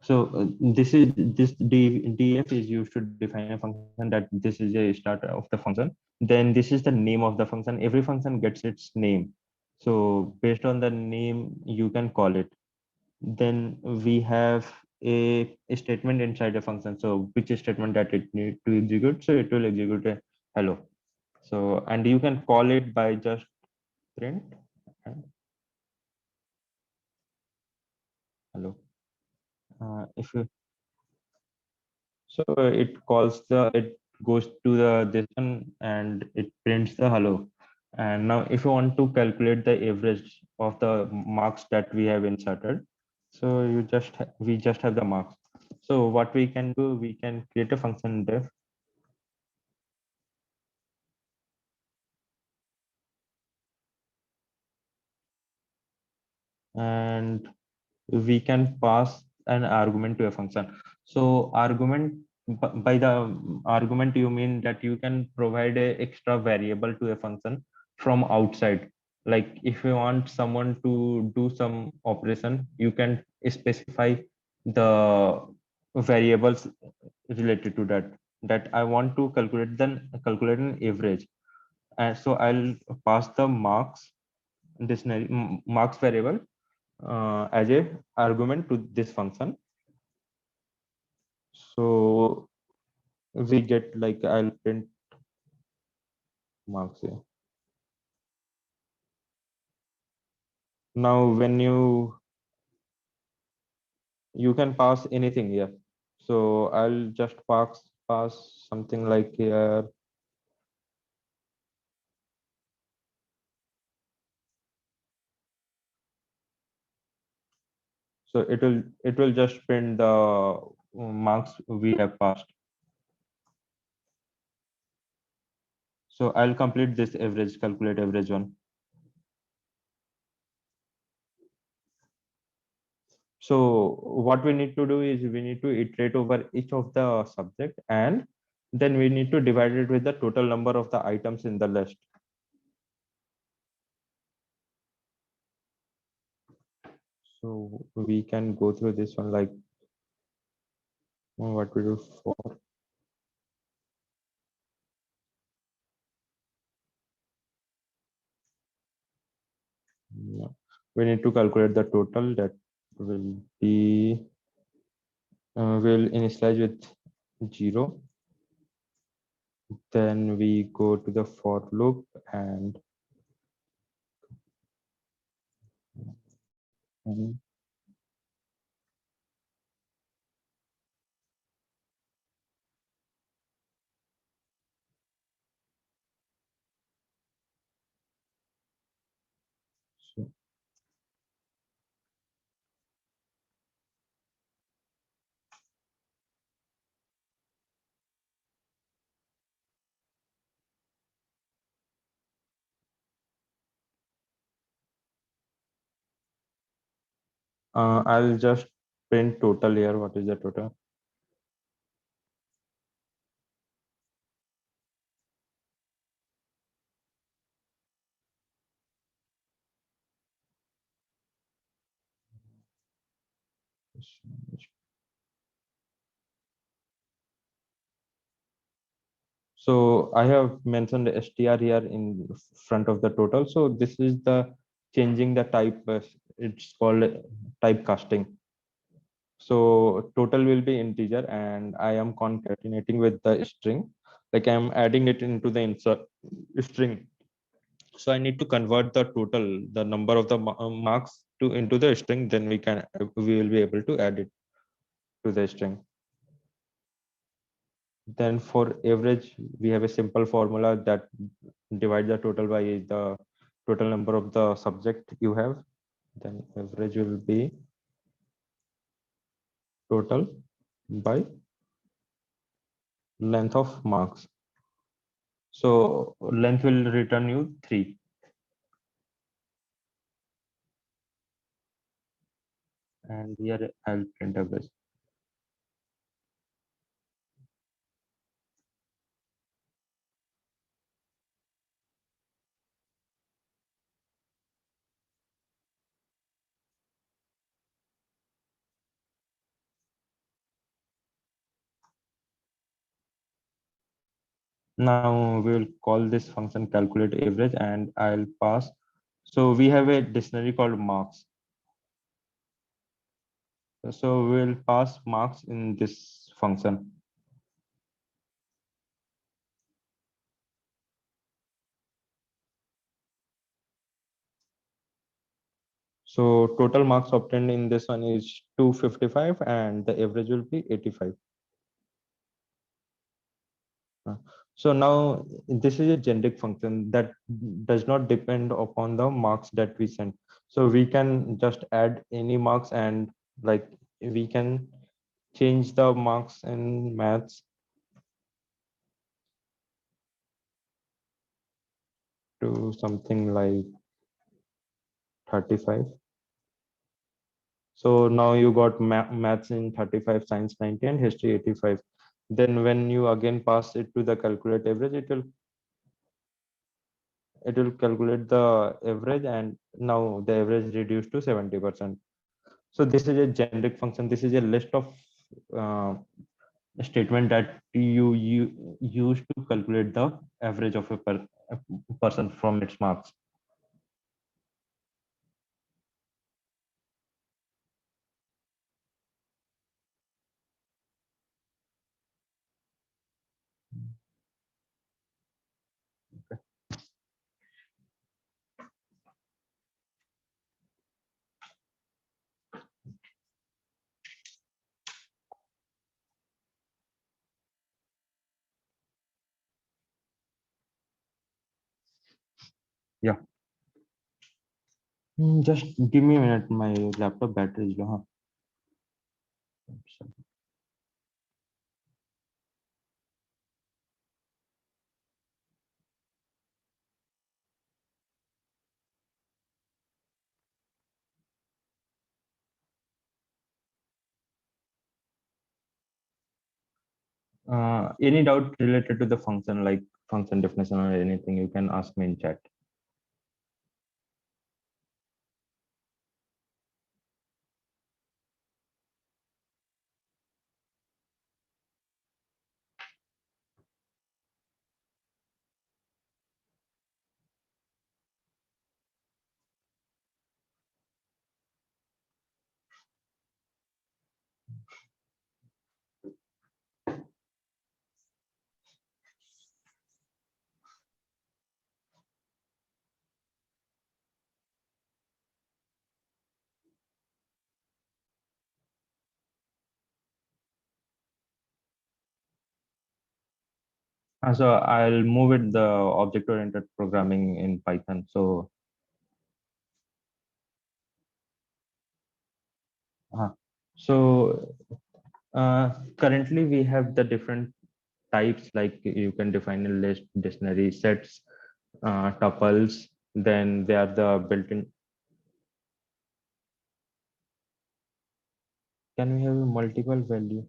So this df is used to define a function that this is a start of the function. Then this is the name of the function. Every function gets its name. So based on the name, you can call it. Then we have a statement inside a function. So which statement that it need to execute? So it will execute a hello. So and you can call it by just print and hello. If you So it goes to this one and it prints the hello. And now if you want to calculate the average of the marks that we have inserted, so we just have the marks. So what we can do, we can create a function def, and we can pass an argument to a function. So by the argument you mean that you can provide a extra variable to a function from outside. Like if you want someone to do some operation, you can specify the variables related to that I want to calculate an average. And so I'll pass the marks marks variable as a argument to this function. So we get like I'll print marks here. Now when you can pass anything here. So I'll just pass something like here. So it will just print the marks we have passed. So I'll complete this calculate average one. So what we need to do is we need to iterate over each of the subject, and then we need to divide it with the total number of the items in the list. So we can go through this one, like what we do for. We need to calculate the total. That will be will initialize with 0. Then we go to the for loop and so I'll just print total here. What is the total? So I have mentioned str here in front of the total. So this is the changing the type. It's called type casting. So total will be integer, and I am concatenating with the string, like I am adding it into the insert string. So I need to convert the total, the number of the marks to into the string. Then we will be able to add it to the string. Then for average, we have a simple formula that divide the total by the total number of the subject you have. Then average will be total by length of marks. So length will return you 3. And here I'll print average. Now we will call this function calculate average, and I'll pass. So we have a dictionary called marks. So we'll pass marks in this function. So total marks obtained in this one is 255, and the average will be 85. So now this is a generic function that does not depend upon the marks that we send. So we can just add any marks, and like we can change the marks in maths to something like 35. So now you got maths in 35, science 90, and history 85. Then when you again pass it to the calculate average, it will calculate the average, and now the average reduced to 70%. So this is a generic function. This is a list of uh, statement that you use to calculate the average of a person from its marks. Yeah. Just give me a minute. My laptop battery is low. Huh? Any doubt related to the function, like function definition or anything, you can ask me in chat. So I'll move it the object-oriented programming in Python. Uh, so currently we have the different types, like you can define a list, dictionary, sets, tuples. Then they are the built-in. Can we have a multiple value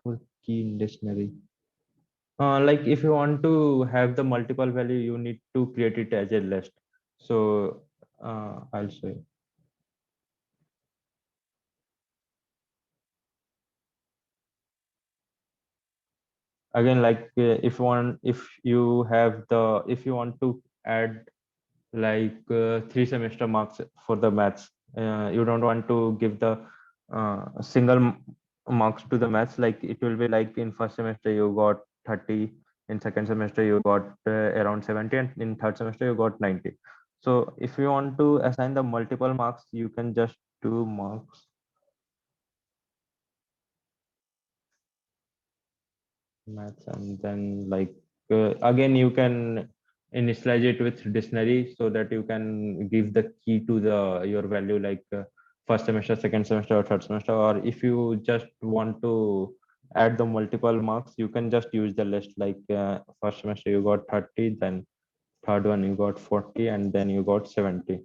for key in dictionary? Like if you want to have the multiple value, you need to create it as a list. So I'll show you. Again, like if you want to add like 3 semester marks for the maths, you don't want to give the single marks to the maths. Like it will be like in first semester you got 30, in second semester you got around 70, and in third semester you got 90. So if you want to assign the multiple marks, you can just do marks maths, and then like again you can initialize it with dictionary so that you can give the key to the your value, like first semester, second semester, or third semester. Or if you just want to add the multiple marks, you can just use the list, like first semester you got 30, then third one you got 40, and then you got 70.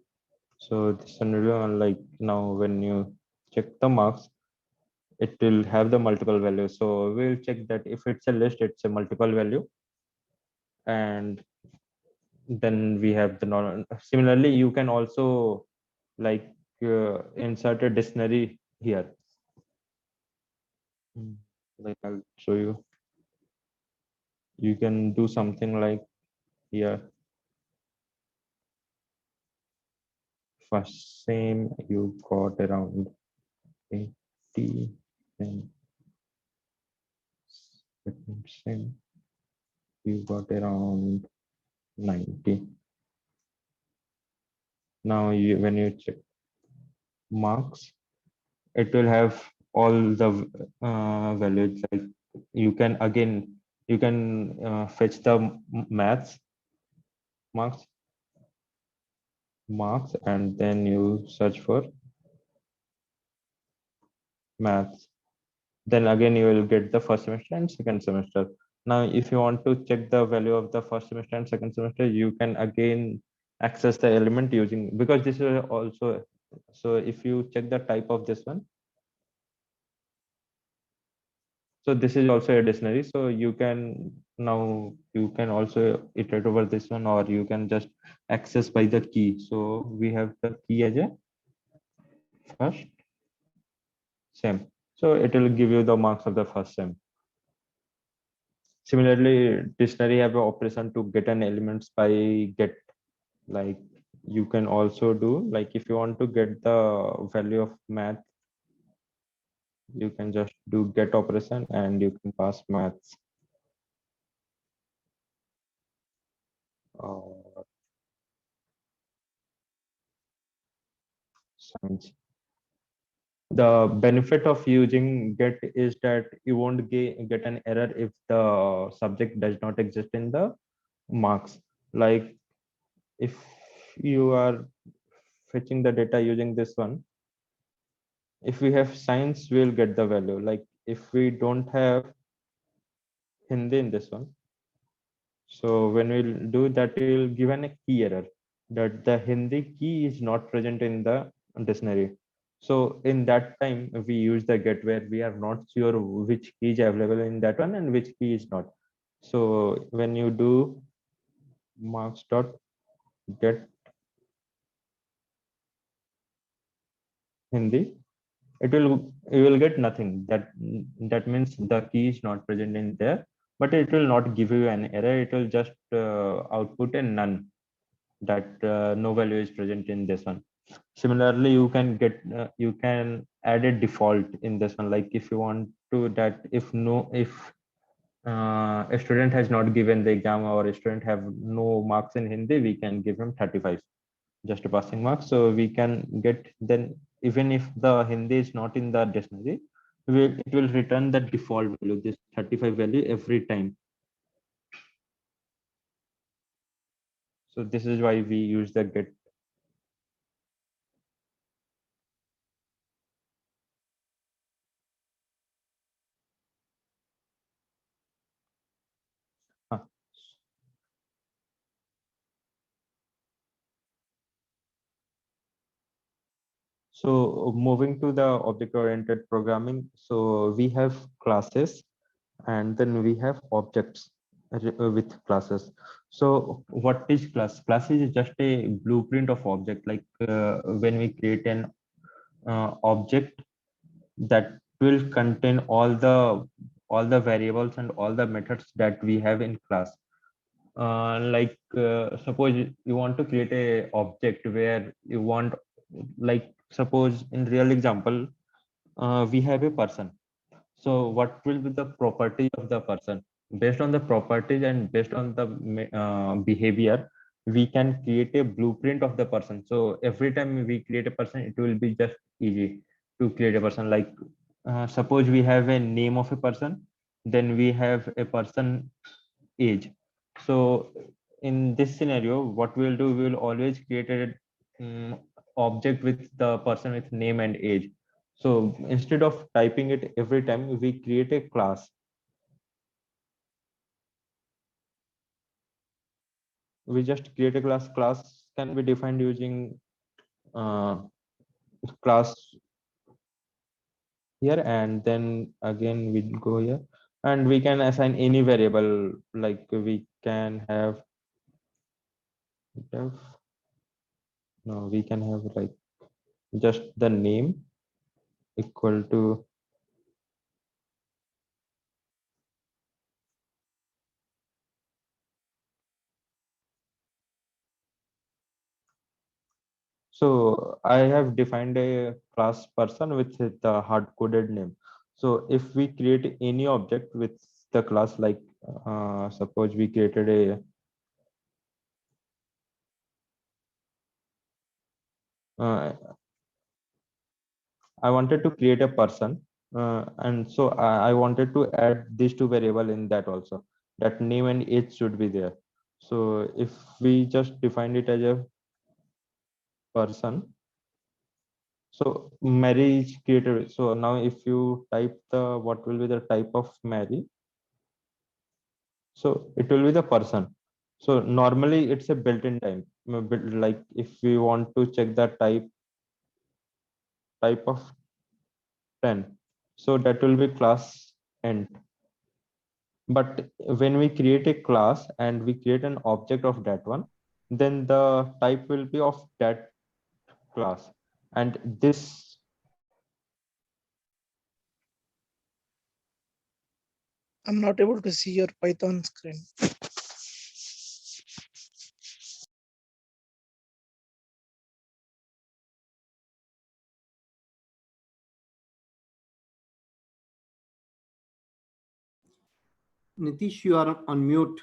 So this scenario, like now when you check the marks, it will have the multiple values. So we'll check that if it's a list, it's a multiple value. And then we have the non. Similarly, you can also like insert a dictionary here. Like I'll show you. You can do something like here. First same you got around 80, and second same you got around 90. Now you, when you check marks, it will have all the values. Like you can again you can fetch the maths marks, and then you search for maths. Then again you will get the first semester and second semester. Now if you want to check the value of the first semester and second semester, you can again access the element using, because this is also, so if you check the type of this one, so this is also a dictionary. So you can now you can also iterate over this one, or you can just access by the key. So we have the key as a first sem. So it will give you the marks of the first sem. Similarly, dictionary have an operation to get an elements by get. Like you can also do, like if you want to get the value of math, you can just do get operation and you can pass maths or science. The benefit of using get is that you won't get an error if the subject does not exist in the marks. Like if you are fetching the data using this one, if we have science, we'll get the value. Like if we don't have Hindi in this one, so when we'll do that, we'll given a key error that the Hindi key is not present in the dictionary. So in that time, we use the get where we are not sure which key is available in that one and which key is not. So when you do marks dot get Hindi, it will you will get nothing. That means the key is not present in there, but it will not give you an error. It will just output a none, that no value is present in this one. Similarly, you can get you can add a default in this one. Like if you want to that if a student has not given the exam, or a student have no marks in Hindi, we can give him 35, just a passing mark. So we can get, then even if the Hindi is not in the dictionary, it will return the default value, this 35 value every time. So this is why we use the get. Huh. So moving to the object-oriented programming, so we have classes and then we have objects with classes. So what is class? Class is just a blueprint of object. Like when we create an object that will contain all the variables and all the methods that we have in class. Like suppose you want to create a object where you want, like suppose in real example, we have a person. So what will be the property of the person? Based on the properties and based on the behavior, we can create a blueprint of the person. So every time we create a person, it will be just easy to create a person. Like suppose we have a name of a person, then we have a person age. So in this scenario, what we'll do, we will always create a object with the person with name and age. So instead of typing it every time, we create a class. We just create a class. Class can be defined using uh, class here, and then again we go here, and we can assign any variable. Like we can have def, no, we can have like just the name equal to So I have defined a class person with the hard coded name. So if we create any object with the class, like suppose we created I wanted to create a person, and so I wanted to add these two variable in that also. That name and age should be there. So if we just define it as a person, so Mary is created. So now if you type the what will be the type of Mary, so it will be the person. So normally it's a built-in time. Like if we want to check the type of 10, so that will be class int. But when we create a class and we create an object of that one, then the type will be of that class. And this, I'm not able to see your Python screen. Nitish, you are on mute.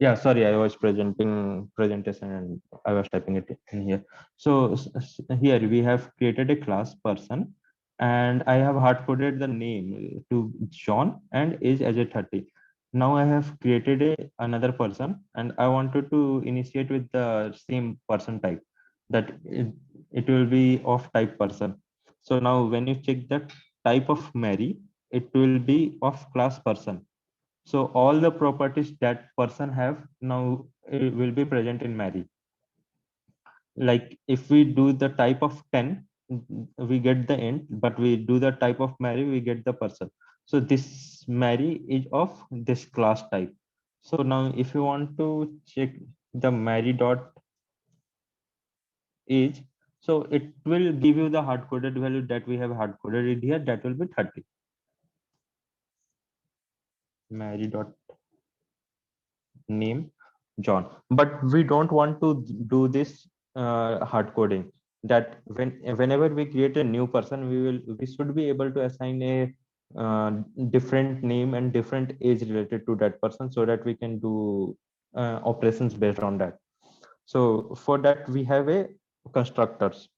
yeah, sorry, I was presenting presentation and I was typing it in here. So here we have created a class person, and I have hard coded the name to John and age as a 30. Now I have created another person, and I wanted to initiate with the same person type, that it will be of type person. So now when you check the type of Mary, it will be of class person. So all the properties that person have now will be present in Mary. Like if we do the type of 10, we get the int, but we do the type of Mary, we get the person. So this Mary is of this class type. So now if you want to check the Mary dot age, so it will give you the hard coded value that we have hard coded it here, that will be 30. Mary dot name John, but we don't want to do this hard coding. That whenever we create a new person, we should be able to assign a different name and different age related to that person, so that we can do operations based on that. So for that we have a constructors.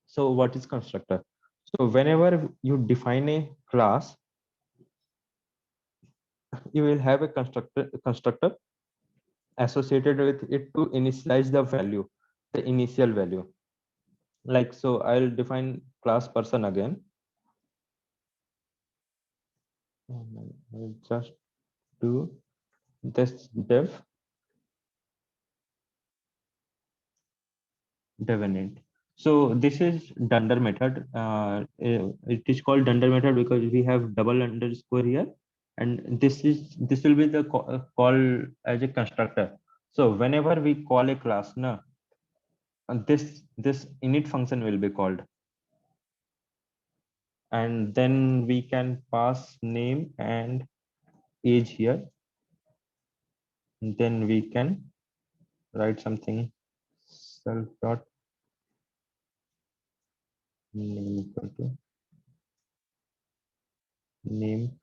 So what is constructor? So whenever you define a class, you will have a constructor associated with it to initialize the value, the initial value. Like, so I'll define class person again. I'll just do this dev init. So this is dunder method. It is called dunder method because we have double underscore here, and this will be the call as a constructor. So whenever we call a class, no, this init function will be called, and then we can pass name and age here. And then we can write something self dot name equal to name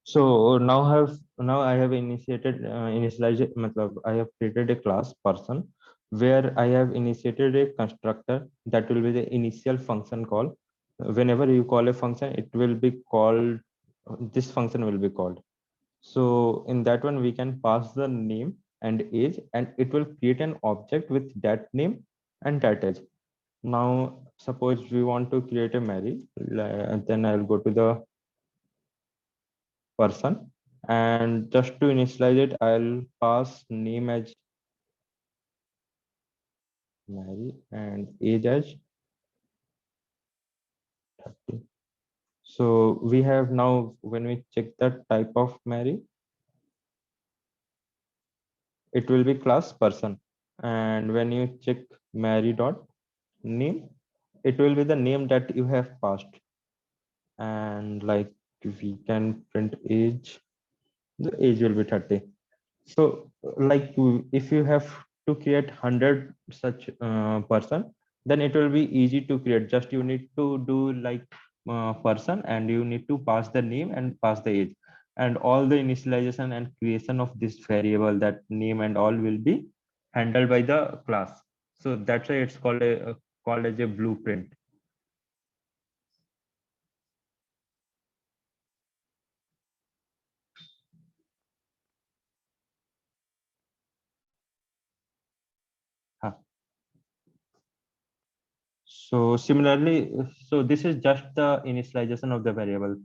So now I have initiated matlab I have created a class person where I have initiated a constructor that will be the initial function call. Whenever you call a function, it will be called, this function will be called. So in that one, we can pass the name and age, and it will create an object with that name and that age. Now, suppose we want to create a Mary, then I'll go to the person, and just to initialize it, I'll pass name as Mary and age as 30. So we have now, when we check the type of Mary, it will be class person. And when you check Mary dot name, it will be the name that you have passed. And like we can print age, the age will be 30. So like if you have to create 100 such person, then it will be easy to create. Just you need to do like person, and you need to pass the name and pass the age, and all the initialization and creation of this variable, that name and all, will be handled by the class. So that's why it's called as a blueprint. Huh. So similarly, so this is just the initialization of the variable.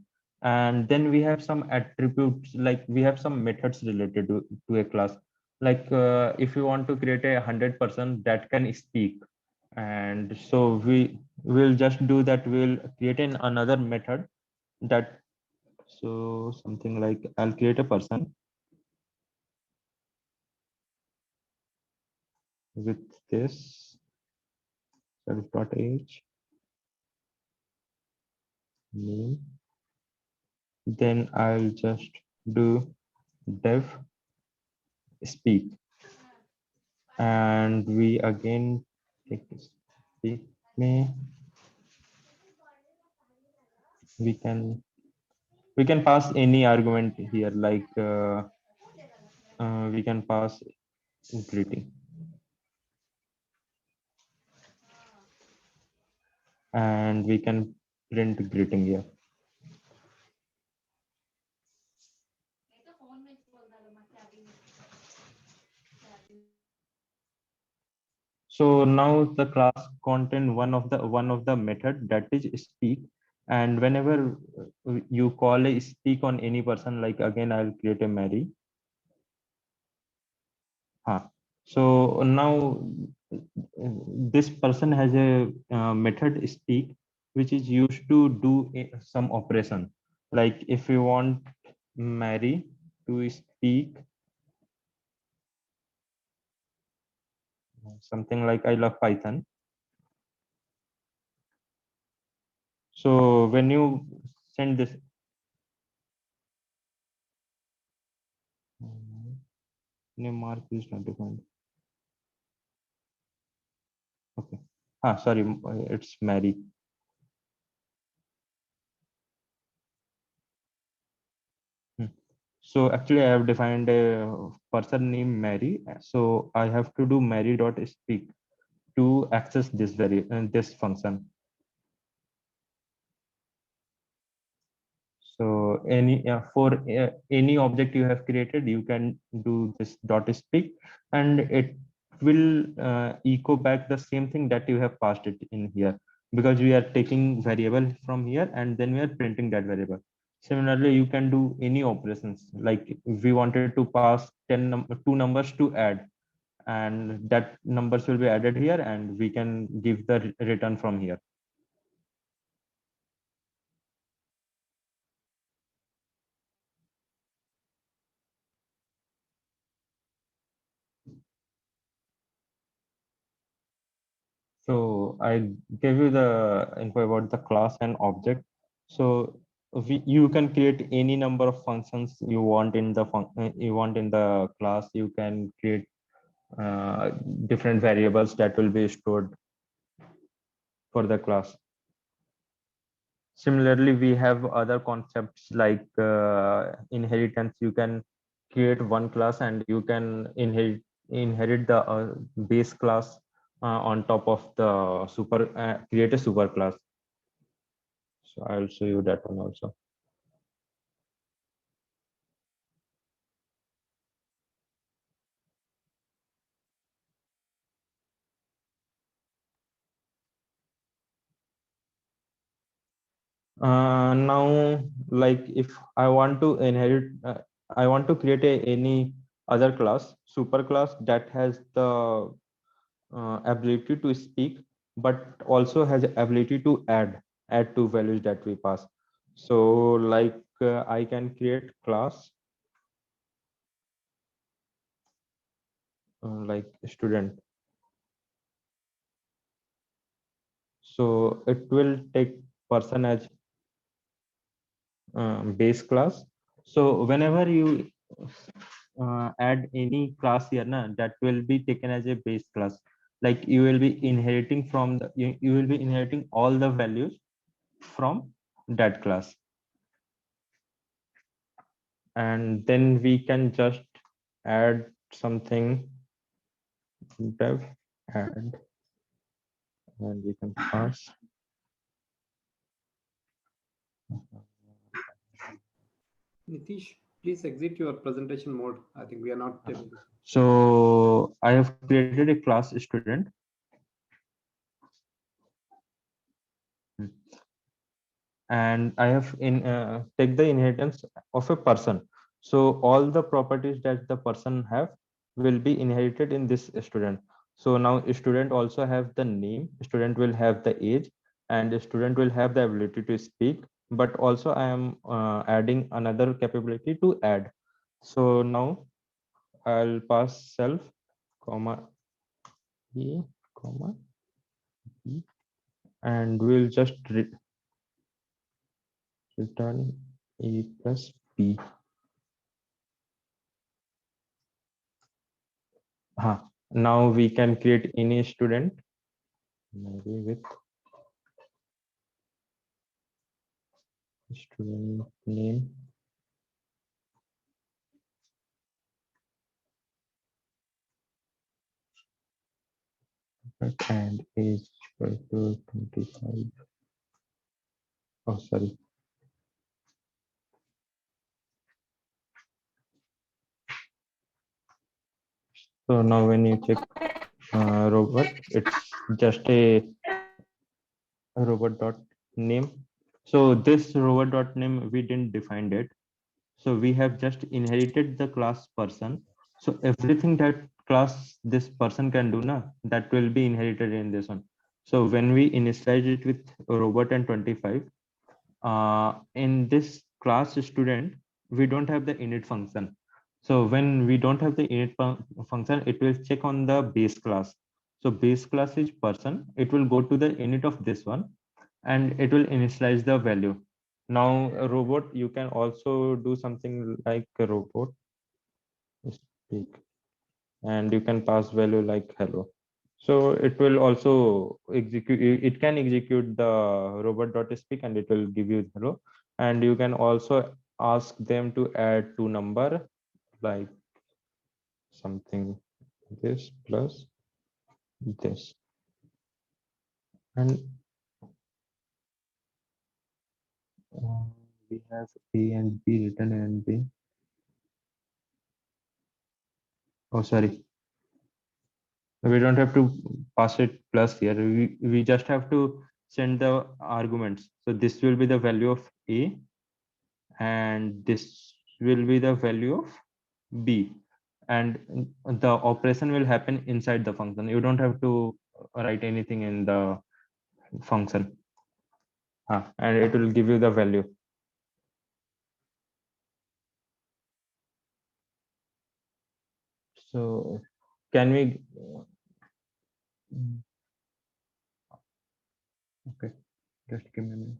And then we have some attributes, like we have some methods related to a class. Like if you want to create a 100% that can speak. And so we will just do that. We'll create another method that, so something like I'll create a person with this self.age name. Then I'll just do dev speak, and we again take speak me. We can pass any argument here, like we can pass greeting, and we can print greeting here. So now the class contain one of the method that is speak, and whenever you call a speak on any person, like again I'll create a Mary. So now this person has a method speak, which is used to do some operation. Like if you want Mary to speak something like I love Python. So when you send this, name mark is not defined. Okay. Sorry, it's Mary. So actually I have defined a person named Mary. So I have to do Mary.speak to access this function. So for any object you have created, you can do this .speak, and it will echo back the same thing that you have passed it in here, because we are taking variable from here and then we are printing that variable. Similarly, you can do any operations, like if we wanted to pass 2 numbers to add, and that numbers will be added here, and we can give the return from here. So I gave you the info about the class and object. So you can create any number of functions you want in the class. You can create different variables that will be stored for the class. Similarly, we have other concepts like inheritance. You can create one class and you can inherit the base class on top of the create a super class. So I'll show you that one also. Now, like if I want to inherit, I want to create any other class, super class that has the ability to speak, but also has ability to add two values that we pass. So like I can create class like student. So it will take person as base class. So whenever you add any class here, that will be taken as a base class. Like you will be inheriting from you will be inheriting all the values from that class. And then we can just add something, dev add, and we can pass. Nitish, please exit your presentation mode. I think we are not able to. So I have created a class student. And I have take the inheritance of a person. So all the properties that the person have will be inherited in this student. So now a student also have the name, student will have the age, and the student will have the ability to speak. But also I am adding another capability to add. So now I'll pass self, comma e, comma e, and we'll just return a plus b. Now we can create any student, maybe with student name. And age equal to 25. Oh, sorry. So now when you check robot, it's just a robot dot name. So this robot dot name, we didn't define it. So we have just inherited the class person. So everything that class this person can do now, that will be inherited in this one. So when we initialize it with robot and 25, in this class student, we don't have the init function. So when we don't have the init function, it will check on the base class. So base class is person. It will go to the init of this one, and it will initialize the value. Now a robot, you can also do something like a robot speak, and you can pass value like hello. So it will also execute, it can execute the robot.speak and it will give you hello. And you can also ask them to add two number, like something this plus this. And we have A and B written and B. Oh, sorry. We don't have to pass it plus here. We just have to send the arguments. So this will be the value of A, and this will be the value of B. and the operation will happen inside the function. You don't have to write anything in the function. And it will give you the value. So can we okay, just give me a minute.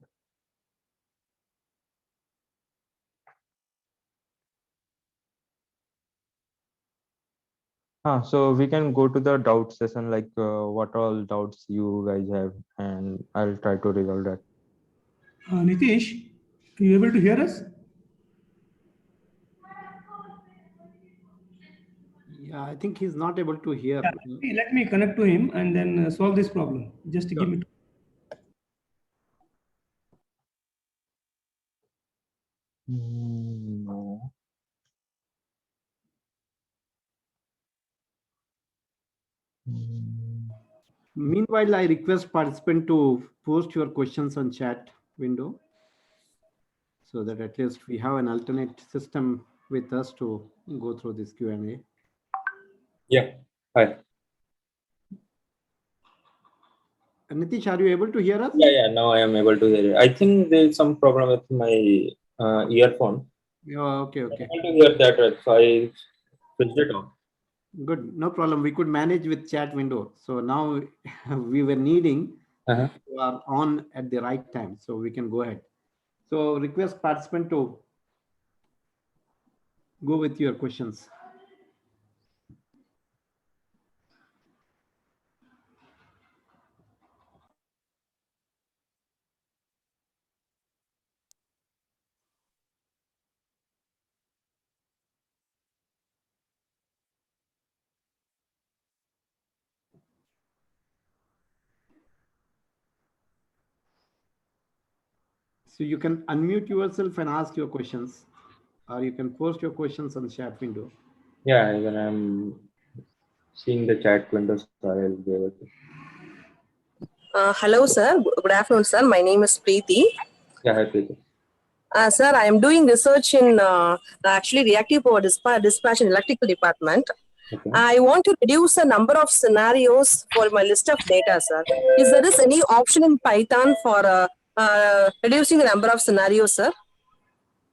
So we can go to the doubt session, like what all doubts you guys have, and I'll try to resolve that. Nitish, are you able to hear us? Yeah, I think he's not able to hear. Yeah, let me connect to him and then solve this problem. Just give me. No. Meanwhile, I request participant to post your questions on chat window so that at least we have an alternate system with us to go through this Q&A. Yeah. Hi. Nitish, are you able to hear us? Yeah. Now I am able to hear you. I think there is some problem with my earphone. Yeah, okay. I want to hear that, right? So I switched it on. Good, no problem. We could manage with chat window. So now we were needing you are on at the right time, so we can go ahead. So request participant to go with your questions. So you can unmute yourself and ask your questions, or you can post your questions on the chat window. Yeah, even I'm seeing the chat window, so I'll be able to. Hello, sir. Good afternoon, sir. My name is Preeti. Yeah, hi, Preeti. Sir, I am doing research in actually reactive power dispatch in electrical department. Okay. I want to reduce the number of scenarios for my list of data, sir. Is there is any option in Python for reducing the number of scenarios, sir?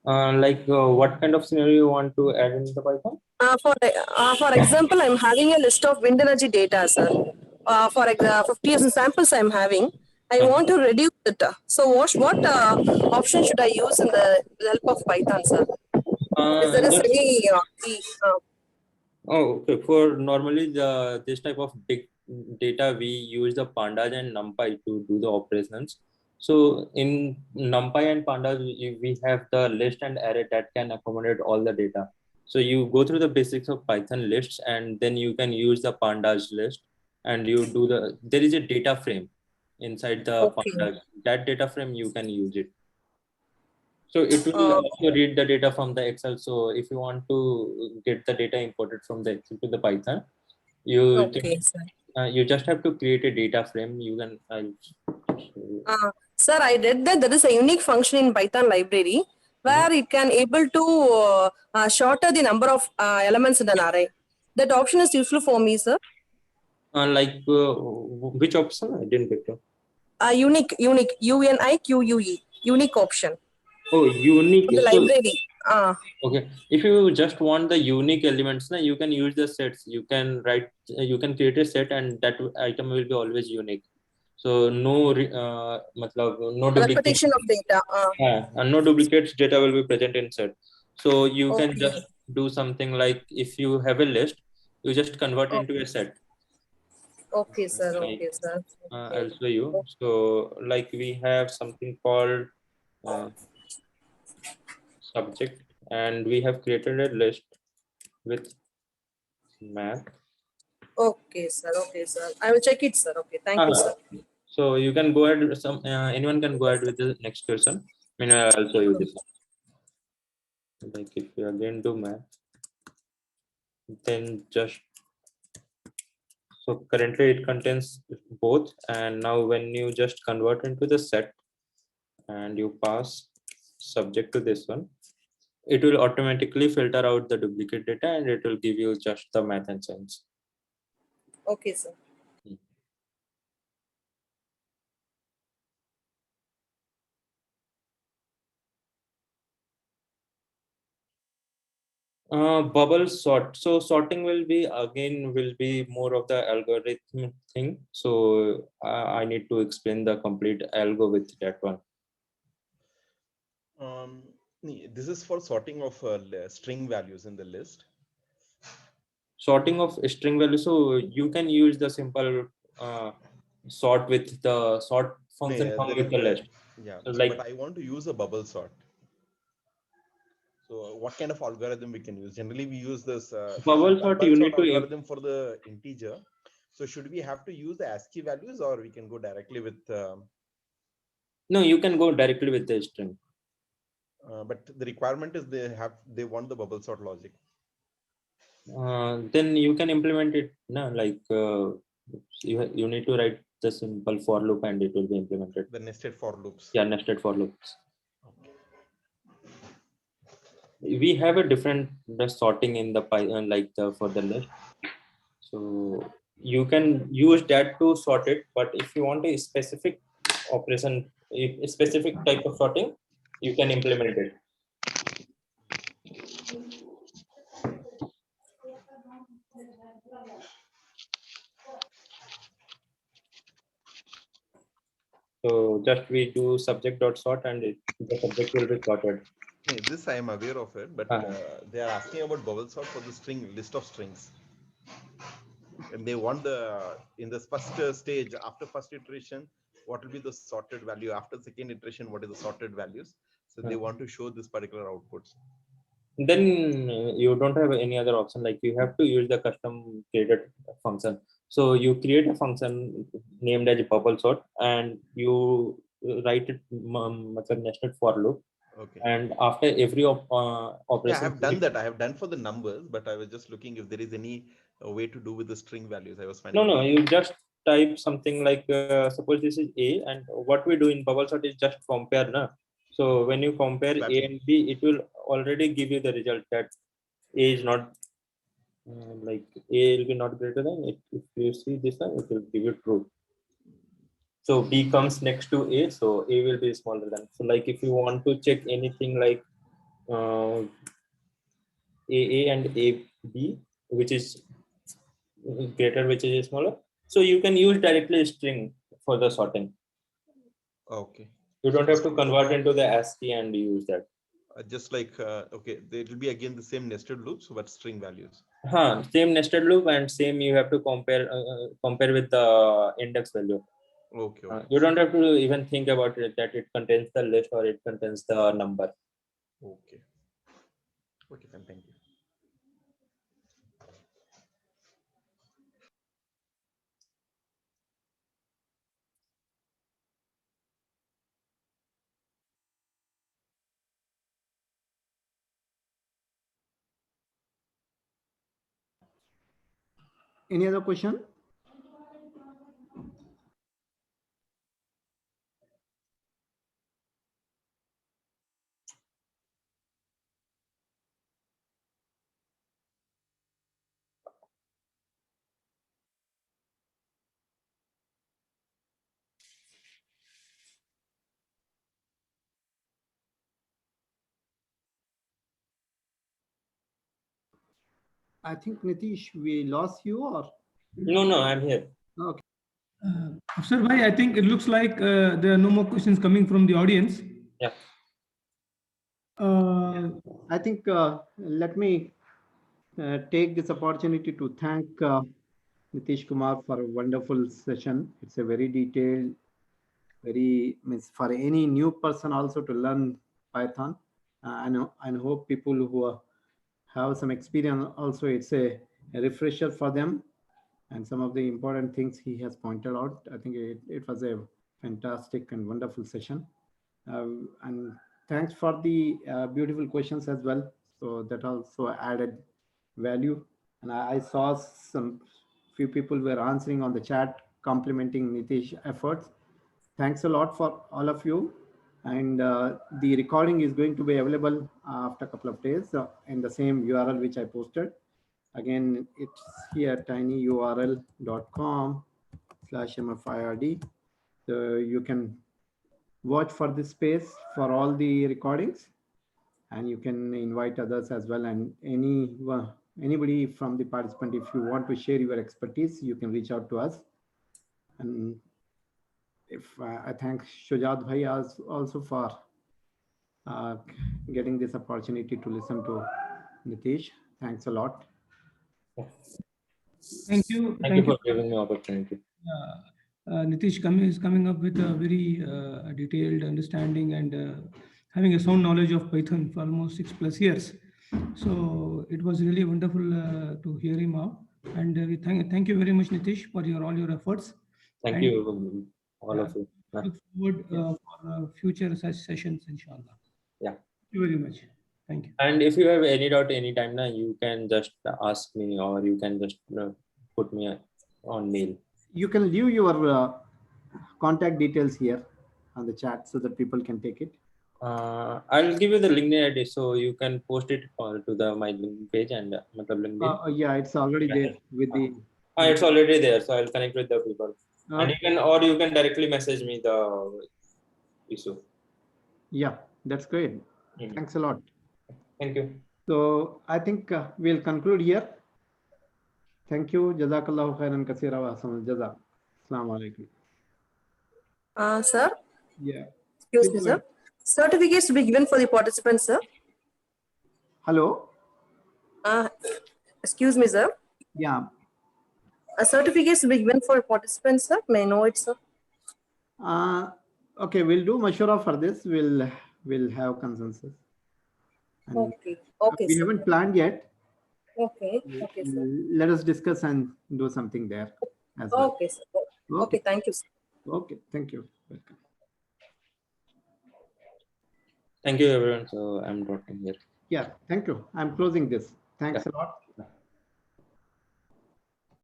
What kind of scenario you want to add in the Python? For example, I'm having a list of wind energy data, sir. For 50,000 samples I'm having. I want to reduce it. So what option should I use in the help of Python, sir? Is there is any Oh, okay. For normally this type of big data, we use the pandas and NumPy to do the operations. So in NumPy and pandas, we have the list and array that can accommodate all the data. So you go through the basics of Python lists, and then you can use the pandas list, and you do there is a data frame inside the pandas. That data frame you can use it. So it will also read the data from the Excel. So if you want to get the data imported from the Excel to the Python, you you just have to create a data frame. You can. Sir, I read that there is a unique function in Python library where it can able to shorter the number of elements in an array. That option is useful for me, sir. Which option? I didn't get it. Unique, UNIQUE, unique option. Oh, unique. The library. Okay. If you just want the unique elements, you can use the sets. You can create a set, and that item will be always unique. So no repetition of data. And no duplicates data will be present in set. So you can just do something like, if you have a list, you just convert it into a set. Okay, sir. Okay, sir. I'll show you. So like we have something called subject, and we have created a list with math. Okay, sir. Okay, sir. I will check it, sir. Okay, thank you, sir. So you can go ahead. Anyone can go ahead with the next question. I'll show you this one. Like if you again do math, then just so currently it contains both, and now when you just convert into the set and you pass subject to this one, it will automatically filter out the duplicate data and it will give you just the math and science. Okay, sir. Bubble sort. So sorting will be more of the algorithm thing. So I need to explain the complete algo with that one. This is for sorting of string values in the list. Sorting of string values. So you can use the simple sort with the sort function come with the list. Yeah, So but I want to use a bubble sort. So what kind of algorithm we can use? Generally, we use this bubble sort. You need to algorithm for the integer. So should we have to use the ASCII values, or we can go directly with? No, you can go directly with the string. But the requirement is they want the bubble sort logic. Then you can implement it. No, like you need to write the simple for loop and it will be implemented. The nested for loops. Yeah, nested for loops. Okay. We have a different sorting in the Python, like for the list. So you can use that to sort it. But if you want a specific operation, a specific type of sorting, you can implement it. So just we do subject.sort and the subject will be sorted. This I am aware of it, but they are asking about bubble sort for the string list of strings, and they want in the first stage after first iteration, what will be the sorted value, after second iteration, what is the sorted values. So they want to show this particular outputs. Then you don't have any other option, like you have to use the custom created function. So you create a function named as bubble sort and you write it nested for loop. Okay. And after every operation, yeah, I have done that. I have done for the numbers, but I was just looking if there is any way to do with the string values. I was finding. No, you just type something like suppose this is A, and what we do in bubble sort is just compare, na. So when you compare A and B, it will already give you the result that A is not like A will be not greater than it. If you see this one, it will give you true. So B comes next to A, so A will be smaller than. So like if you want to check anything like AA and AB, which is greater, which is smaller, so you can use directly string for the sorting. Okay. You don't have to convert into the ASCII and use that. Just like okay, it will be again the same nested loops, but string values. Same nested loop and same you have to compare with the index value. Okay. You don't have to even think about it that it contains the list or it contains the number. Okay. Okay, then thank you. Any other question? I think Nitish, we lost you or? No, I'm here. Okay. Afsar Bhai, I think it looks like there are no more questions coming from the audience. Yeah. I think let me take this opportunity to thank Nitish Kumar for a wonderful session. It's a very detailed, means for any new person also to learn Python. I know and hope people who have some experience also, it's a refresher for them. And some of the important things he has pointed out, I think it was a fantastic and wonderful session. And thanks for the beautiful questions as well. So that also added value. And I saw some few people were answering on the chat, complimenting Nitish efforts. Thanks a lot for all of you. And the recording is going to be available after a couple of days in the same URL which I posted. Again, it's here, tinyurl.com/mfird. So you can watch for this space for all the recordings, and you can invite others as well. And anybody from the participant, if you want to share your expertise, you can reach out to us. And if I thank Shujat Bhai also for getting this opportunity to listen to Nitish. Thanks a lot. Thank you. Thank you for giving me opportunity. Nitish is coming up with a very detailed understanding and having a sound knowledge of Python for almost 6+ years. So it was really wonderful to hear him out. And we thank you very much, Nitish, for all your efforts. Thank And you, all of you. look forward for future such sessions, inshallah. Yeah. Thank you very much. Thank you. And if you have any doubt anytime now, you can just ask me, or you can just put me on mail. You can leave your contact details here on the chat so that people can take it. I'll give you the LinkedIn ID, so you can post it to my LinkedIn page and LinkedIn. Yeah, it's already there with the. It's already there, so I'll connect with the people. And Okay. you can directly message me the issue. Yeah, that's great. Thanks a lot. Thank you. So I think we'll conclude here. Thank you. Jazakallahu khairan kaseera wa ahsanul jaza. Assalamu alaikum. Sir? Yeah. Excuse me, sir. Certificates to be given for the participants, sir. Hello. Excuse me, sir. Yeah. Certificates to be given for participants, sir. May I know it, sir? Okay, we'll do mashura for this. We'll have consensus. And Okay. Okay, we sir. haven't planned yet. Okay. Okay, sir. Let us discuss and do something there as well. Okay, sir. Okay, thank you, sir. Okay, thank you. Welcome. Thank you, everyone. So I'm dropping here. Yeah, thank you. I'm closing this. Thanks a lot.